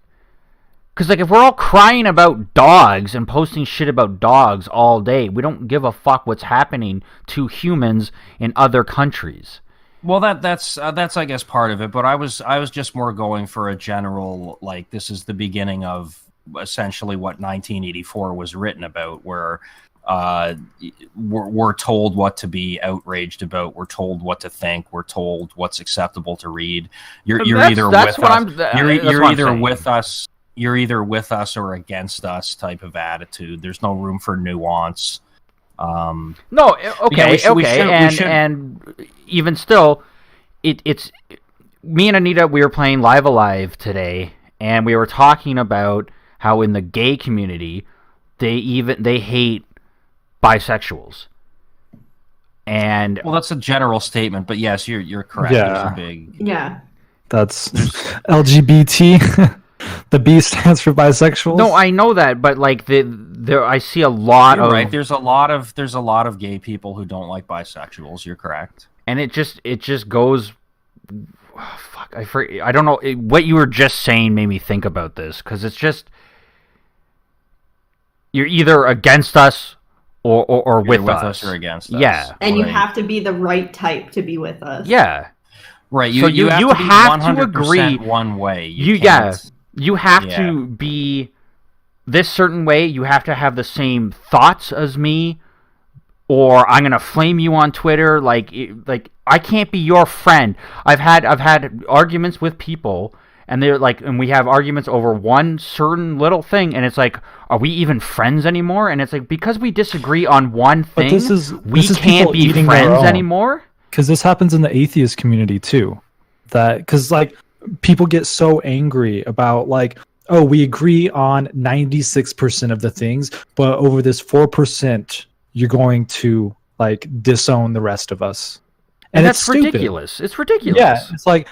because like if we're all crying about dogs and posting shit about dogs all day, we don't give a fuck what's happening to humans in other countries.
Well, that's I guess part of it, but I was just more going for a general, like, this is the beginning of essentially what 1984 was written about, where we're told what to be outraged about, we're told what to think, we're told what's acceptable to read. You're either with us or against us type of attitude. There's no room for nuance.
No, okay, and even still, it's me and Anita. We were playing Live Alive today, and we were talking about how in the gay community, they hate bisexuals. And
well, that's a general statement, but yes, you're correct.
Yeah,
that's
LGBT. The B stands for bisexuals.
No, I know that, but like there, I see a lot of
right. There's a lot of gay people who don't like bisexuals. You're correct,
and it just goes. Oh, fuck, I don't know what you were just saying made me think about this, because it's just you're either against us or with us
or against us.
Yeah,
and you have to be the right type to be with us.
Yeah,
right.
You have to agree
one way.
You have to be this certain way. You have to have the same thoughts as me, or I'm gonna flame you on Twitter. Like I can't be your friend. I've had arguments with people, and they're like, and we have arguments over one certain little thing, and it's like, are we even friends anymore? And it's like, because we disagree on one thing, we can't be friends anymore.
Because this happens in the atheist community too. Because like, people get so angry about like, oh, we agree on 96% of the things, but over this 4%, you're going to like disown the rest of us.
And that's ridiculous. It's ridiculous.
Yeah, it's like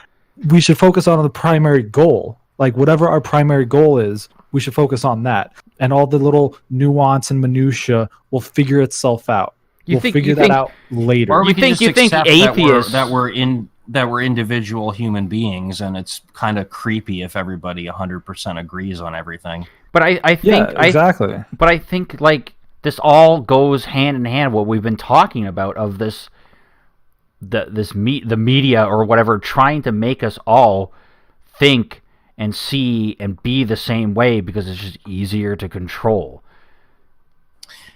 we should focus on the primary goal. Like whatever our primary goal is, we should focus on that. And all the little nuance and minutia will figure itself out. We'll figure that out later.
Or
you think atheists
that we're individual human beings, and it's kind of creepy if everybody 100% agrees on everything.
But I think
exactly.
But I think like this all goes hand in hand. What we've been talking about of this, the media or whatever, trying to make us all think and see and be the same way because it's just easier to control.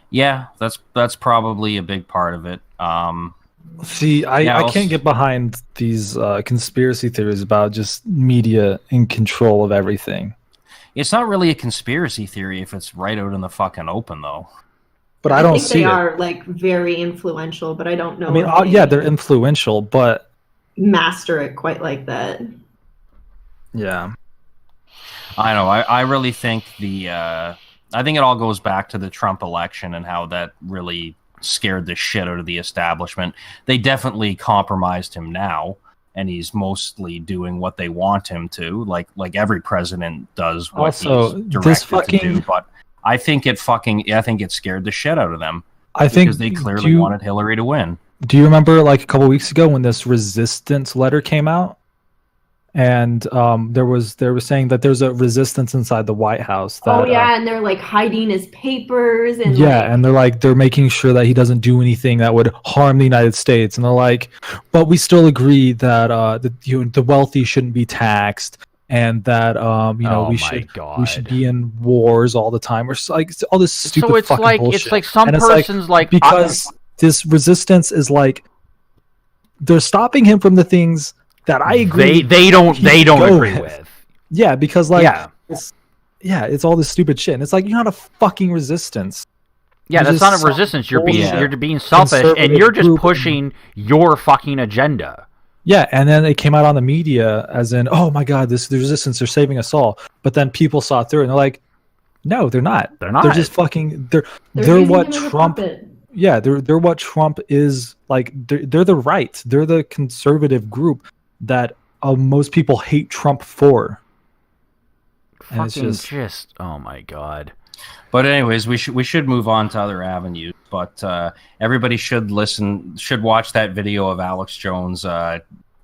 Yeah, that's probably a big part of it.
See, I can't get behind these conspiracy theories about just media in control of everything.
It's not really a conspiracy theory if it's right out in the fucking open, though.
But I don't
think
see
they
it.
are like very influential, but I don't know.
I mean, they're influential, but
master it quite like that.
Yeah,
I know. I really think I think it all goes back to the Trump election and how that really scared the shit out of the establishment. They definitely compromised him now, and he's mostly doing what they want him to, like every president does what he's directed to do. But I think it scared the shit out of them. Because they clearly wanted Hillary to win.
Do you remember like a couple weeks ago when this resistance letter came out? And they were saying that there's a resistance inside the White House. That,
and they're like hiding his papers and
and they're making sure that he doesn't do anything that would harm the United States. And they're like, but we still agree that the wealthy shouldn't be taxed, and that we should be in wars all the time. Or like all this stupid
so it's
fucking
like
bullshit.
It's like some person's like
because this resistance is like they're stopping him from the things that I agree.
They don't agree with.
Yeah, because like it's all this stupid shit, and it's like you're not a fucking resistance.
Yeah, that's not a resistance. You're being selfish, and you're just pushing your fucking agenda.
Yeah, and then it came out on the media as in, oh my god, the resistance, they're saving us all. But then people saw through, and they're like, no, they're not. They're not. They're just fucking. They're what Trump. Yeah, they're what Trump is Like they're the right. They're the conservative group that most people hate Trump for. And it's
just oh my god.
But anyways, we should move on to other avenues. But everybody should watch that video of Alex Jones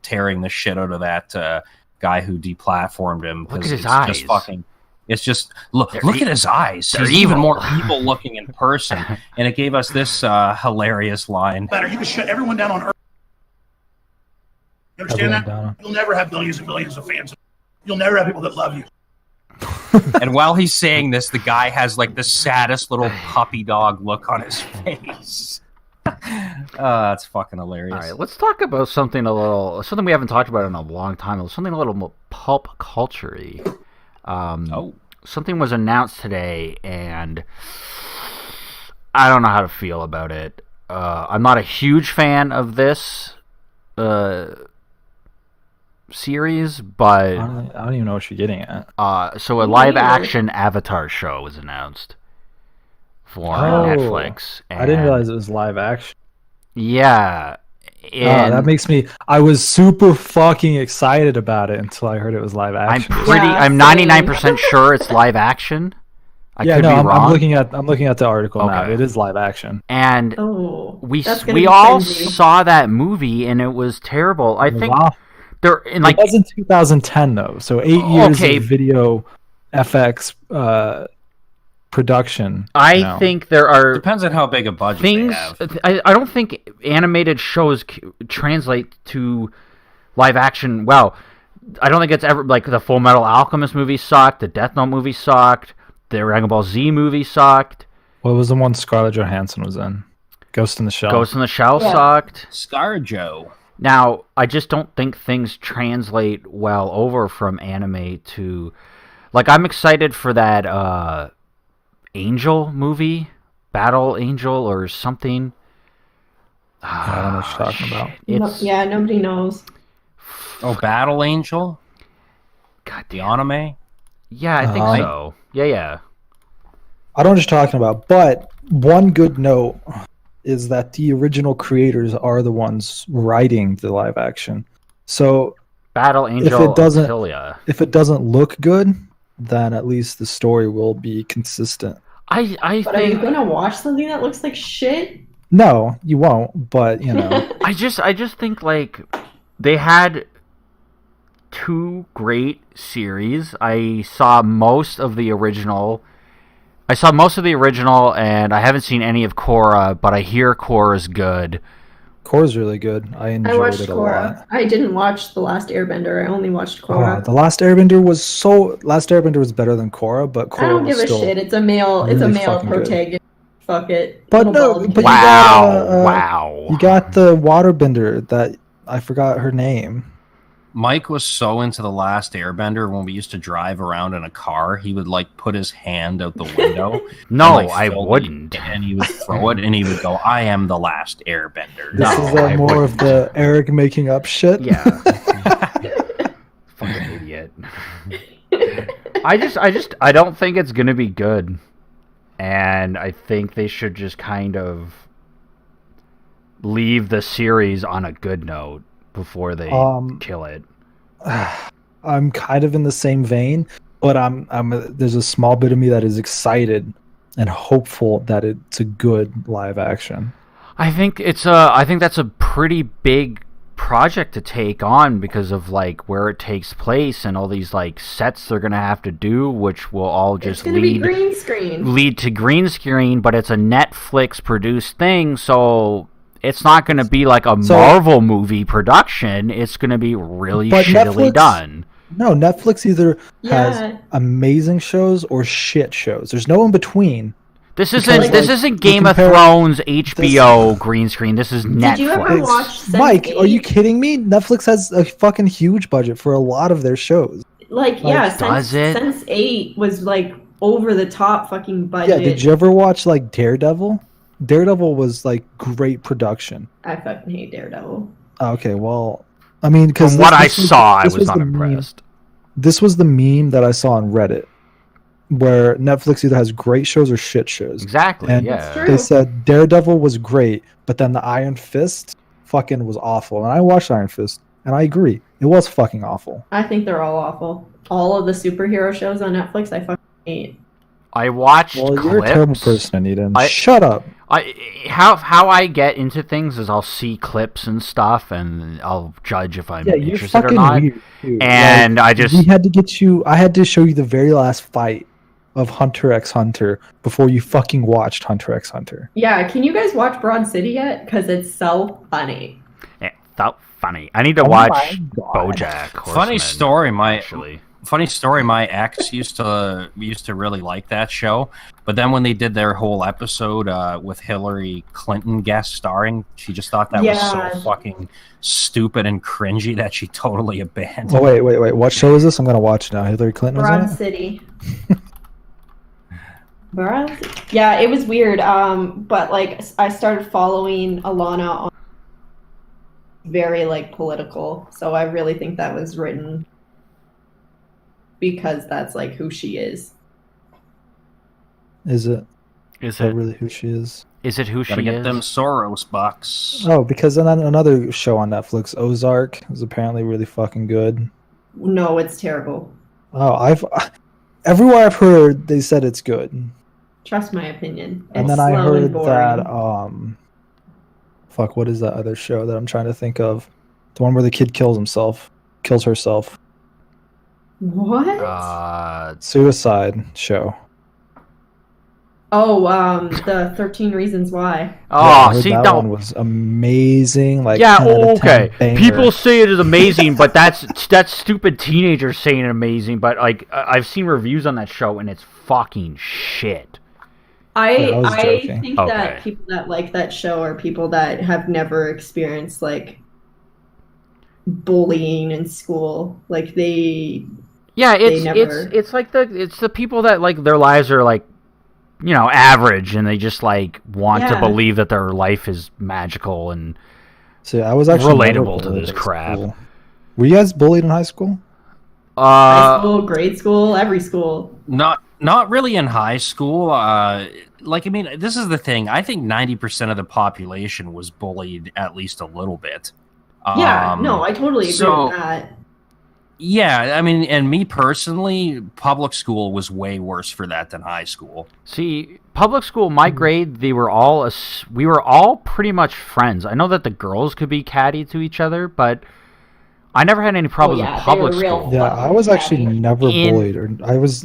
tearing the shit out of that guy who deplatformed him.
Look at his
eyes.
Just
fucking. It's just look at his eyes.
They're
He's
evil.
even more evil looking in person. And it gave us this hilarious line.
Better, you can shut everyone down on Earth. You understand
Everyone
that?
down.
You'll never have billions and billions of fans. You'll never have people that love you.
And while he's saying this, the guy has like the saddest little puppy dog look on his face. That's fucking hilarious.
All right, let's talk about something we haven't talked about in a long time. Something a little more pulp culture-y. Something was announced today, and I don't know how to feel about it. I'm not a huge fan of this series, but
I don't even know what you're getting at.
so a live-action Avatar show was announced for Netflix.
I didn't realize it was live action.
Yeah. And
that makes me. I was super fucking excited about it until I heard it was live action.
I'm 99% sure it's live action. I could be wrong.
I'm looking at the article now.
Okay.
It is live action.
And
that's gonna
we
be
all
crazy.
saw that movie, and it was terrible. I think they're in
it was in 2010 though, so 8 years of video FX production.
I think there are
depends on how big a budget
things.
they have.
I don't think animated shows translate to live action well. I don't think it's ever like the Full Metal Alchemist movie sucked, the Death Note movie sucked, the Dragon Ball Z movie sucked.
What was the one Scarlett Johansson was in? Ghost in the Shell.
Ghost in the Shell sucked.
ScarJo.
Now, I just don't think things translate well over from anime to... Like, I'm excited for that Angel movie, Battle Angel or something.
I don't know what you're talking about.
Nobody knows.
Oh, Battle Angel?
God,
the anime?
Yeah, I think so. Yeah.
I don't know what you're talking about, but one good note is that the original creators are the ones writing the live action. So
Battle Angel
if it doesn't look good, then at least the story will be consistent.
But are you gonna watch something that looks like shit?
No, you won't, but you know.
I just think like they had two great series. I saw most of the original, and I haven't seen any of Korra, but I hear Korra's good.
Korra's really good. I watched it a lot.
I didn't watch The Last Airbender. I only watched Korra.
The Last Airbender was better than Korra, but Korra
I don't give a shit. It's a male protagonist. Fuck it.
But no, but you got the waterbender that I forgot her name.
Mike was so into The Last Airbender when we used to drive around in a car, he would like put his hand out the window.
No,
and,
I wouldn't.
And he would throw it and he would go, I am the last airbender.
This is more of the Eric making up shit.
Yeah. Fucking idiot. I don't think it's gonna be good. And I think they should just kind of leave the series on a good note before they kill it.
I'm kind of in the same vein, but there's a small bit of me that is excited and hopeful that it's a good live action.
I think that's a pretty big project to take on because of like where it takes place and all these like sets they're gonna have to do, which will all just lead to green screen, but it's a Netflix produced thing, so it's not going to be like a Marvel movie production. It's going to be really shittily done.
No, Netflix either has amazing shows or shit shows. There's no in between.
This isn't Game of Thrones, HBO green screen. This is Netflix.
Did you ever watch Sense8?
Mike, are you kidding me? Netflix has a fucking huge budget for a lot of their shows.
Sense8 was like over the top fucking budget.
Yeah, did you ever watch like Daredevil? Daredevil was like great production.
I fucking hate Daredevil.
Okay, well, I mean, because
I was not impressed.
This was the meme that I saw on Reddit. where Netflix either has great shows or shit shows.
Exactly.
And
Yeah.
true.
they said Daredevil was great, but then the Iron Fist fucking was awful. And I watched Iron Fist, and I agree, it was fucking awful.
I think they're all awful. All of the superhero shows on Netflix, I fucking hate.
I watched
Well,
clips.
you're a terrible person, Anita.
I-
Shut up.
How I get into things is I'll see clips and stuff, and I'll judge if I'm
Yeah, you're
interested or
fucking
not.
weird, dude.
And I just
we had to get you. I had to show you the very last fight of Hunter x Hunter before you fucking watched Hunter x Hunter.
Yeah, can you guys watch Broad City yet? Because it's so funny.
it felt funny. I need to
Oh
watch
my God.
BoJack Horseman.
Funny story. My ex used to really like that show, but then when they did their whole episode with Hillary Clinton guest starring, she just thought that was so fucking stupid and cringy that she totally abandoned.
Oh wait. What show is this? I'm gonna watch it now. Hillary Clinton was in
Broad
it?
City. Yeah, it was weird. But like I started following Alana on very like political, so I really think that was written because that's like who she is.
Is it?
Is
That
it?
really who she is?
Is it who
Gotta
she
get
is?
them Soros bucks.
Oh, because then another show on Netflix, Ozark, is apparently really fucking good.
No, it's terrible.
Oh, everywhere I've heard they said it's good.
Trust my opinion. It's
And then I
slow
heard
and boring.
that fuck, what is that other show that I'm trying to think of? The one where the kid kills herself.
What?
Suicide show.
Oh, the 13 Reasons Why.
Yeah,
Oh,
I heard
see,
that
no.
one was amazing. Like,
Yeah,
10 out of 10
okay.
banger.
People say it is amazing, but that's stupid teenagers saying it amazing. But like, I've seen reviews on that show, and it's fucking shit.
Yeah, I was
I
joking.
think
Okay.
that people that like that show are people that have never experienced like bullying in school. Like
Yeah,
They never-
it's like it's the people that like their lives are like, you know, average, and they just like want to
Yeah.
believe that their life is magical and
So I was actually never
relatable to
bullied
this
in
crap.
school. Were you guys bullied in high school?
high school, grade school, every school.
Not really in high school. Like, I mean, this is the thing. I think 90% of the population was bullied at least a little bit.
Yeah, no, I totally agree
so-
with that.
Yeah, I mean, and me personally, public school was way worse for that than high school.
See, public school, my grade, we were all pretty much friends. I know that the girls could be catty to each other, but I never had any problems
yeah,
in
they
public
were real
school.
Yeah, I was actually
catty.
never
In-
bullied, or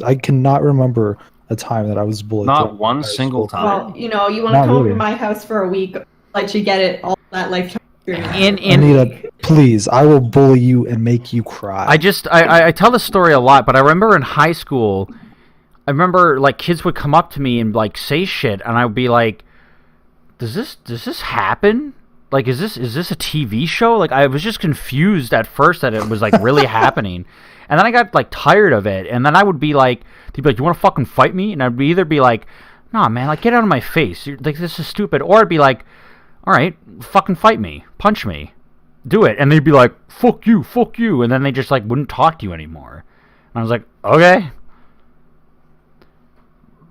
I cannot remember a time that I was bullied.
Not
throughout
one
high
single
school.
time.
Well, you know, you want to
Not
come over
really.
to my house for a week, let you get it all that lifetime experience.
Anita, please, I will bully you and make you cry.
I tell this story a lot, but I remember in high school, I remember like kids would come up to me and like say shit, and I would be like, does this happen? Like, is this a TV show? Like, I was just confused at first that it was like really happening, and then I got like tired of it, and then I would be like, they'd be like, you want to fucking fight me? And I'd either be like, nah, man, like get out of my face, like this is stupid, or I'd be like, all right, fucking fight me, punch me, do it, and they'd be like, fuck you, and then they just like wouldn't talk to you anymore. And I was like, okay.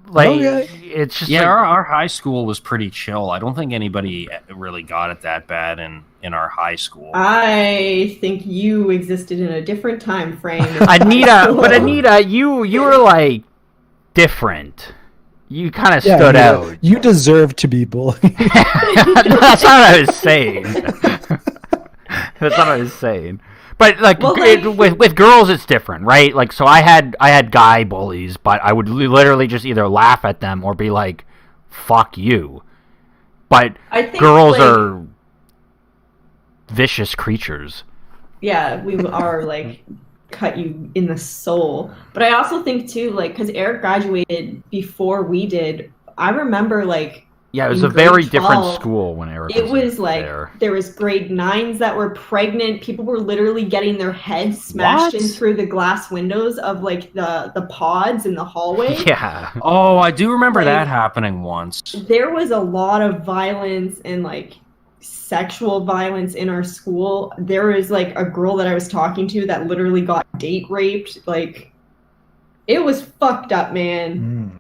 Like,
Okay.
it's just
Yeah,
like,
our high school was pretty chill. I don't think anybody really got it that bad in our high school.
I think you existed in a different time frame.
Anita, you were like different. You kind of
Yeah,
stood
Anita,
out.
You deserve to be bullied.
That's not what I was saying. That's not what I was saying. But like,
Well, like-
with girls, it's different, right? Like, so I had guy bullies, but I would literally just either laugh at them or be like, "Fuck you." But
I think,
girls
like,
are vicious creatures.
Yeah, we are like cut you in the soul. But I also think too, like, because Eric graduated before we did. I remember like
Yeah, it was
in
a very
grade
different
12,
school when Eric
it was like
there.
there was grade 9s that were pregnant. People were literally getting their heads smashed
What?
in through the glass windows of like the pods in the hallway.
Yeah.
Oh, I do remember
Like-
that happening once.
There was a lot of violence and like sexual violence in our school. There was like a girl that I was talking to that literally got date raped. Like It was fucked up, man.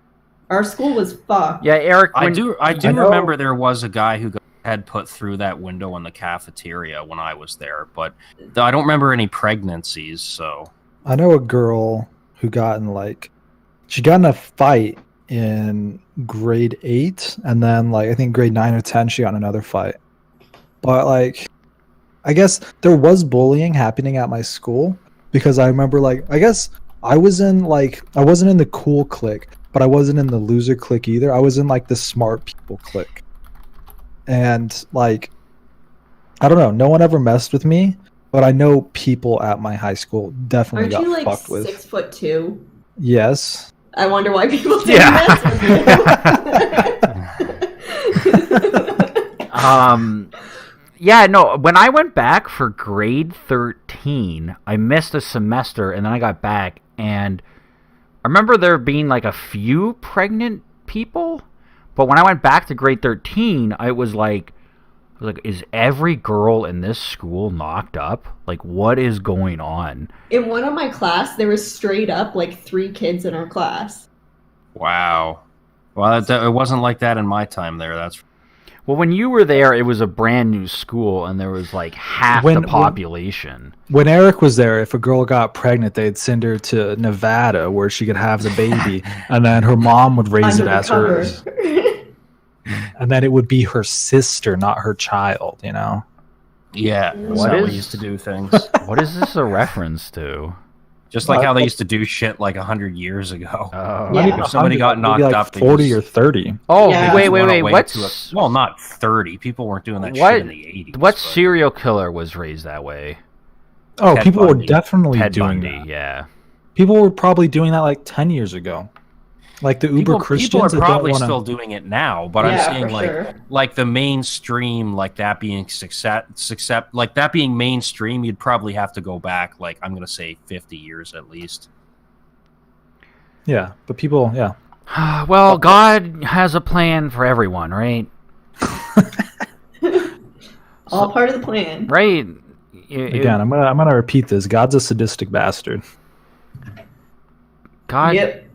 Our school was fucked.
Yeah, Eric.
I do remember there was a guy who got his head put through that window in the cafeteria when I was there, but I don't remember any pregnancies. So
I know a girl who she got in a fight in grade 8, and then I think grade 9 or 10 she got in another fight. But I guess there was bullying happening at my school, because I remember I guess I wasn't in the cool clique, but I wasn't in the loser clique either. I was in the smart people clique. And I don't know, no one ever messed with me, but I know people at my high school definitely
Aren't
got
you
fucked with.
6'2"?
Yes.
I wonder why people didn't mess with you.
Yeah, no, when I went back for grade 13, I missed a semester, and then I got back, and I remember there being a few pregnant people, but when I went back to grade 13, I was like, is every girl in this school knocked up? What is going on?
In one of my class, there was straight up 3 kids in our class.
wow. Well, it wasn't like that in my time there. That's
Well, when you were there, it was a brand new school, and there was half the population.
When Eric was there, if a girl got pregnant, they'd send her to Nevada where she could have the baby, and then her mom would raise it as hers. And then it would be her sister, not her child,
yeah. That's how we used to do things.
What is this a reference to?
Just like how they used to do shit 100 years ago.
Yeah.
If somebody got knocked up,
40 or 30.
Oh,
Yeah.
wait.
Well, not 30. People weren't doing that
What-
shit in the 80s.
What
but-
serial killer was raised that way?
Oh,
Ted
people
Bundy.
were definitely
Ted
doing
Bundy,
that.
yeah.
People were probably doing that 10 years ago. The Uber Christians
People are
that don't
probably
wanna...
still doing it now, but
Yeah,
I'm saying
for sure.
the mainstream, that being that being mainstream, you'd probably have to go back I'm gonna say 50 years at least.
Yeah, but people, yeah.
Well, God has a plan for everyone, right?
All part of the plan.
Right?
Again, I'm gonna repeat this. God's a sadistic bastard.
God,
Yep.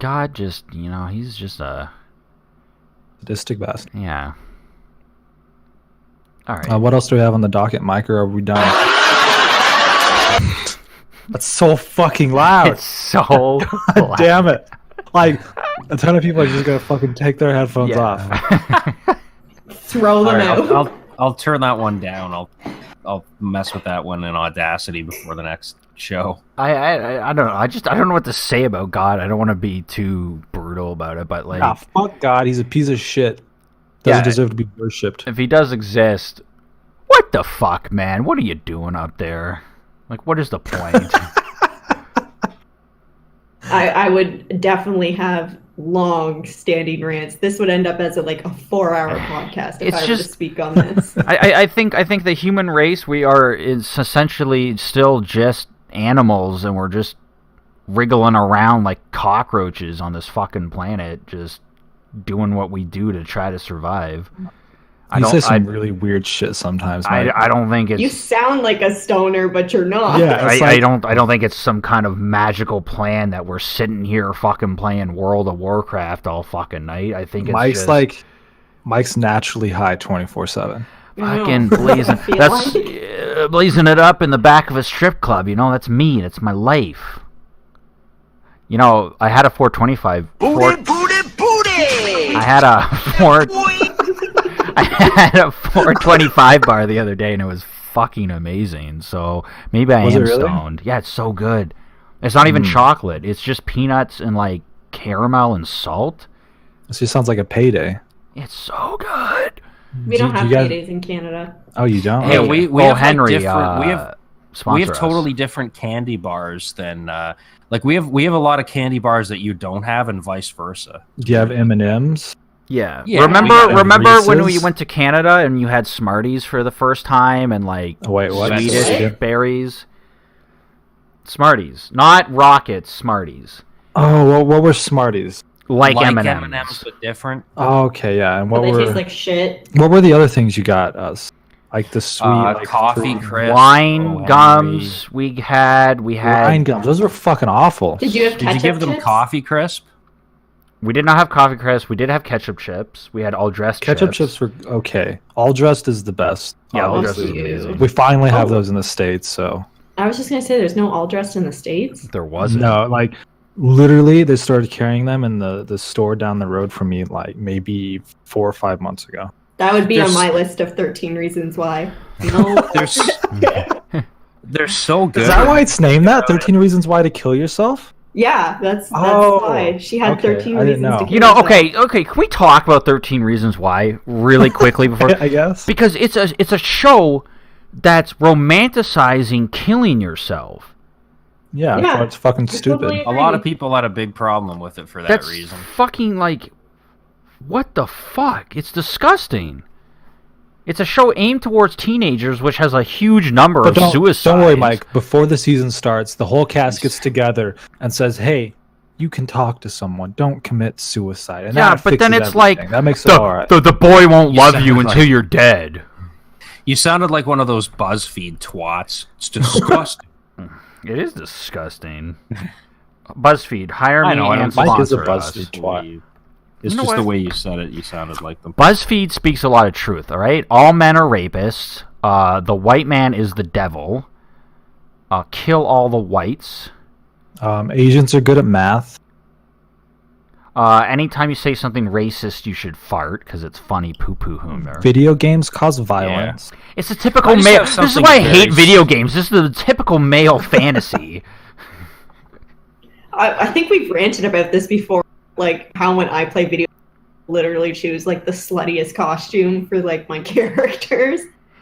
God just, he's just a...
Sadistic bastard.
Yeah. All right.
What else do we have on the docket, Mike, or are we done? That's so fucking loud.
It's so
God damn it. A ton of people are just gonna fucking take their headphones off.
Throw them
All right,
out.
I'll turn that one down. I'll mess with that one in Audacity before the next show.
I don't know. I don't know what to say about God. I don't want to be too brutal about it, but
Fuck God, he's a piece of shit. Doesn't deserve to be worshipped.
if he does exist, what the fuck, man? What are you doing up there? What is the point?
I would definitely have long standing rants. This would end up as a 4-hour podcast if
It's
I were
just-
to speak on this.
I think the human race, we are is essentially still just animals, and we're just wriggling around like cockroaches on this fucking planet, just doing what we do to try to survive.
You say some really weird shit sometimes, Mike.
I don't think it's.
You sound like a stoner, but you're not.
Yeah, it's
I don't think it's some kind of magical plan that we're sitting here fucking playing World of Warcraft all fucking night. I think it's
Mike's
just
Mike's naturally high 24/7.
fucking
No.
blazing.
I feel
That's
like-
blazing it up in the back of a strip club. That's me. That's my life. I had a 425. I had a 425 bar the other day, and it was fucking amazing. So maybe I
Was it
am
really?
stoned. Yeah, it's so good. It's not even chocolate. It's just peanuts and caramel and salt.
This just sounds like a payday.
It's so good.
We don't
Do
have
you guys-
paydays in Canada.
Oh, you don't?
Hey,
Okay.
we have
Henry.
different. We
sponsor
have
us.
totally different candy bars than we have a lot of candy bars that you don't have, and vice versa.
Do you have M&Ms?
Yeah.
Yeah,
remember
we got
remember when we
Reese's?
went to Canada and you had Smarties for the first time and
Oh, wait, what?
Swedish
Yeah.
berries? Smarties, not Rockets. Smarties,
Oh, well, what were Smarties?
like
M&Ms,
M&Ms.
but different.
Oh, okay, yeah. And
But
what
they
were
taste like shit.
what were the other things you got us? like the sweet like
coffee crisp,
wine gums. We had
wine gums. Those were fucking awful.
Did you have ketchup
Did you give them
chips?
coffee crisp?
We did not have coffee crisp. We did have ketchup chips. We had all dressed
Ketchup chips were okay. All dressed is the best.
Yeah, all
obviously.
dressed is amazing.
We finally have those in the States, so.
I was just gonna say, there's no all dressed in the States.
There wasn't.
No, like literally, they started carrying them in the store down the road from me, like maybe 4 or 5 months ago.
That would be
There's-
on my list of 13 reasons why. No.
They're so good.
Is that why it's named that? 13 Reasons Why to Kill Yourself?
Yeah, that's
Oh,
why. She had
okay.
13
I didn't
reasons
know.
to kill
You know,
herself.
okay. Can we talk about 13 Reasons Why really quickly before?
I guess.
Because it's a show that's romanticizing killing yourself.
Yeah,
Yeah,
it's fucking
I
stupid.
totally
A lot of people had a big problem with it for that
That's
reason.
fucking like, what the fuck? It's disgusting. It's a show aimed towards teenagers, which has a huge number
But
of suicides.
don't worry, Mike. Before the season starts, the whole cast gets together and says, "Hey, you can talk to someone. Don't commit suicide." And
Yeah,
that
but then
fixes
it's like
everything. That makes it all right.
the boy won't
You
love
sound
you
like-
until you're dead.
You sounded like one of those BuzzFeed twats. It's disgusting.
It is disgusting. BuzzFeed, hire me
I know, I
and
don't-
Mike is a
sponsor us.
BuzzFeed twat.
It's
You know
just the
what?
way you said it. You sounded like them.
BuzzFeed speaks a lot of truth, all right? All men are rapists. The white man is the devil. Kill all the whites.
Asians are good at math.
Anytime you say something racist, you should fart because it's funny poo-poo humor.
Video games cause violence.
It's a typical
I just
male.
have
This is
something
why I
very
hate video games. This is the typical male fantasy.
I think we've ranted about this before, like how when I play video, I literally choose like the sluttiest costume for like my characters.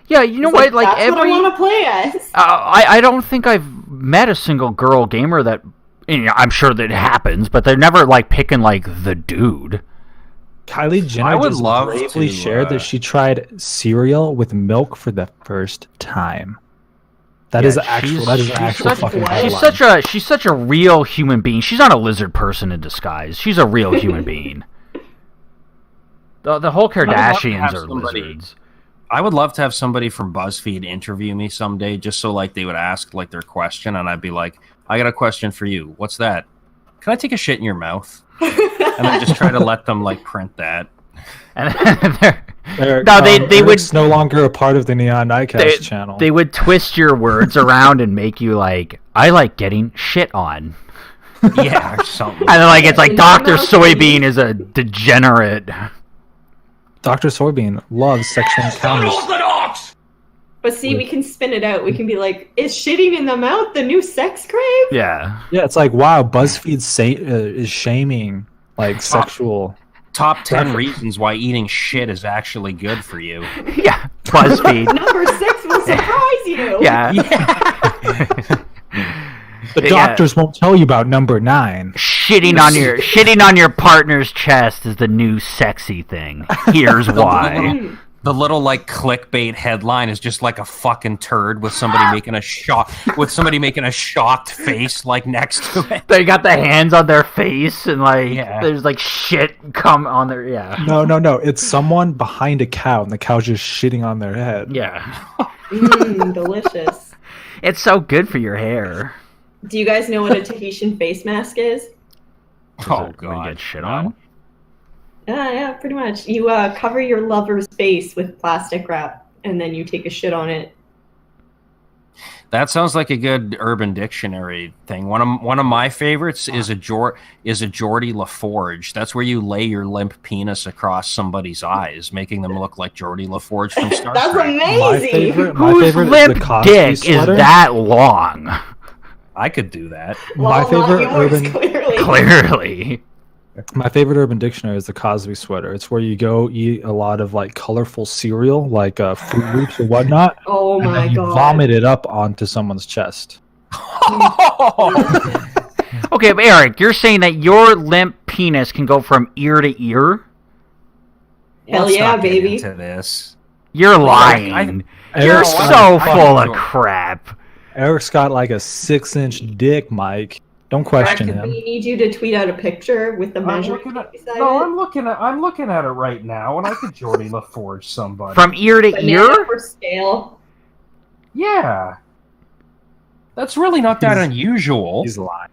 Yeah, you know
It's
what? Like
that's
every,
what I want to play as.
I don't think I've met a single girl gamer that. You know, I'm sure that it happens, but they're never like picking like the dude.
Kylie Jenner
I would
just
love
bravely
to,
shared that she tried cereal with milk for the first time. That
Yeah,
is actual. That is an
she's
actual
such-
fucking
she's
headline.
She's such a real human being. She's not a lizard person in disguise. She's a real human being. The whole
love to
Kardashians
have
are
somebody-
lizards.
I would love to have somebody from BuzzFeed interview me someday, just so like they would ask like their question, and I'd be like, "I got a question for you. What's that? Can I take a shit in your mouth?" And then just try to let them like print that.
And they're-
Eric,
No, they would-
Eric's no longer a part of the Neon Nightcast channel.
they would twist your words around and make you like, I like getting shit on.
Yeah, or something.
And then like it's like
No,
Dr.
no,
Soybean is a degenerate.
Dr. Soybean loves sexual encounters.
But see, we can spin it out. We can be like, is shitting in the mouth the new sex crave?
Yeah.
Yeah, it's like wow, BuzzFeed is shaming like sexual.
Top 10 reasons why eating shit is actually good for you.
Yeah. BuzzFeed.
Number 6 will surprise you.
Yeah.
The
Yeah.
doctors won't tell you about number 9.
Shitting on your partner's chest is the new sexy thing. Here's why.
Mm.
The little like clickbait headline is just like a fucking turd with somebody making a shocked face like next to it.
They got the hands on their face and like
Yeah.
there's like shit come on their
No. It's someone behind a cow, and the cow's just shitting on their head.
Yeah.
Delicious.
It's so good for your hair.
Do you guys know what a Tahitian face mask is?
Oh
Where you
god.
get shit on?
Yeah, pretty much. You cover your lover's face with plastic wrap, and then you take a shit on it.
That sounds like a good Urban Dictionary thing. One of my favorites is a Geordie LaForge. That's where you lay your limp penis across somebody's eyes, making them look like Geordie LaForge from Star
That's
Trek.
amazing.
My
Whose
favorite
limp
is the Cosby
dick
sweater.
is that long?
I could do that.
My
Well, not
favorite
yours,
urban
clearly.
Clearly.
My favorite Urban Dictionary is the Cosby sweater. It's where you go eat a lot of like colorful cereal, like Fruit Loops or whatnot,
Oh
and
my
then you
god.
vomit it up onto someone's chest.
Okay, but Eric, you're saying that your limp penis can go from ear to ear?
Hell
Let's
yeah,
not get
baby.
into this.
You're lying. You're
Eric's
so
got-
full of crap.
Eric's got like a 6-inch dick, Mike. Don't question
We
him.
need you to tweet out a picture with the measuring tape beside it.
I'm looking at it right now, and I could Geordie LaForge somebody.
From ear to
Banana
ear?
for scale.
Yeah.
That's really not that unusual.
He's lying.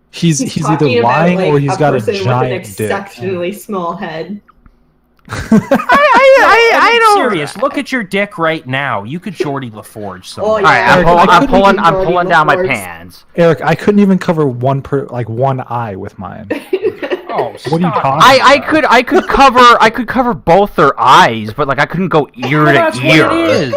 He's
talking
either
about,
lying
like,
or he's got a
person with an
giant dick.
exceptionally small head.
I don't.
Serious. Look at your dick right now. You could Geordie LaForge
Oh,
somebody.
yeah.
All right, I'm
couldn't
pulling down my pants.
Eric, I couldn't even cover one eye with mine.
Oh,
What are you
stop.
talking
I could cover both their eyes, but like I couldn't go ear
Well,
to
that's
ear.
what it is.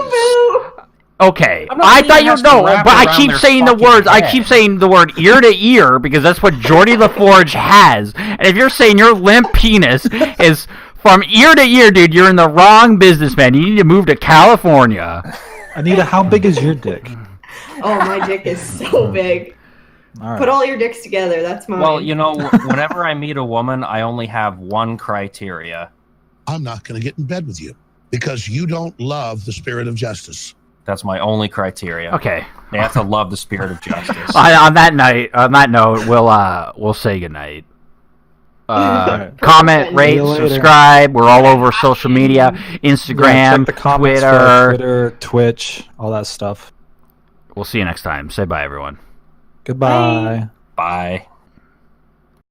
Okay,
I'm not
I
saying
thought
it
you
has to
know,
wrap
but I
around
keep
their
saying the
fucking
words. I
head.
keep saying the word ear to ear because that's what Geordie LaForge has. And if you're saying your limp penis is from ear to ear, dude, you're in the wrong business, man. You need to move to California.
Anita, how big is your dick?
Oh, my dick is so big.
All right.
Put all your dicks together. That's mine.
Well, you know, whenever I meet a woman, I only have one criteria.
I'm not going to get in bed with you because you don't love the spirit of justice.
That's my only criteria.
Okay.
They have to love the spirit of justice.
On that note, we'll say goodnight. Comment, rate,
See you later.
subscribe. We're all over social media:
Yeah,
Instagram,
check the comments for our
Twitter.
Twitter, Twitch, all that stuff.
We'll see you next time. Say bye, everyone.
Goodbye.
Bye.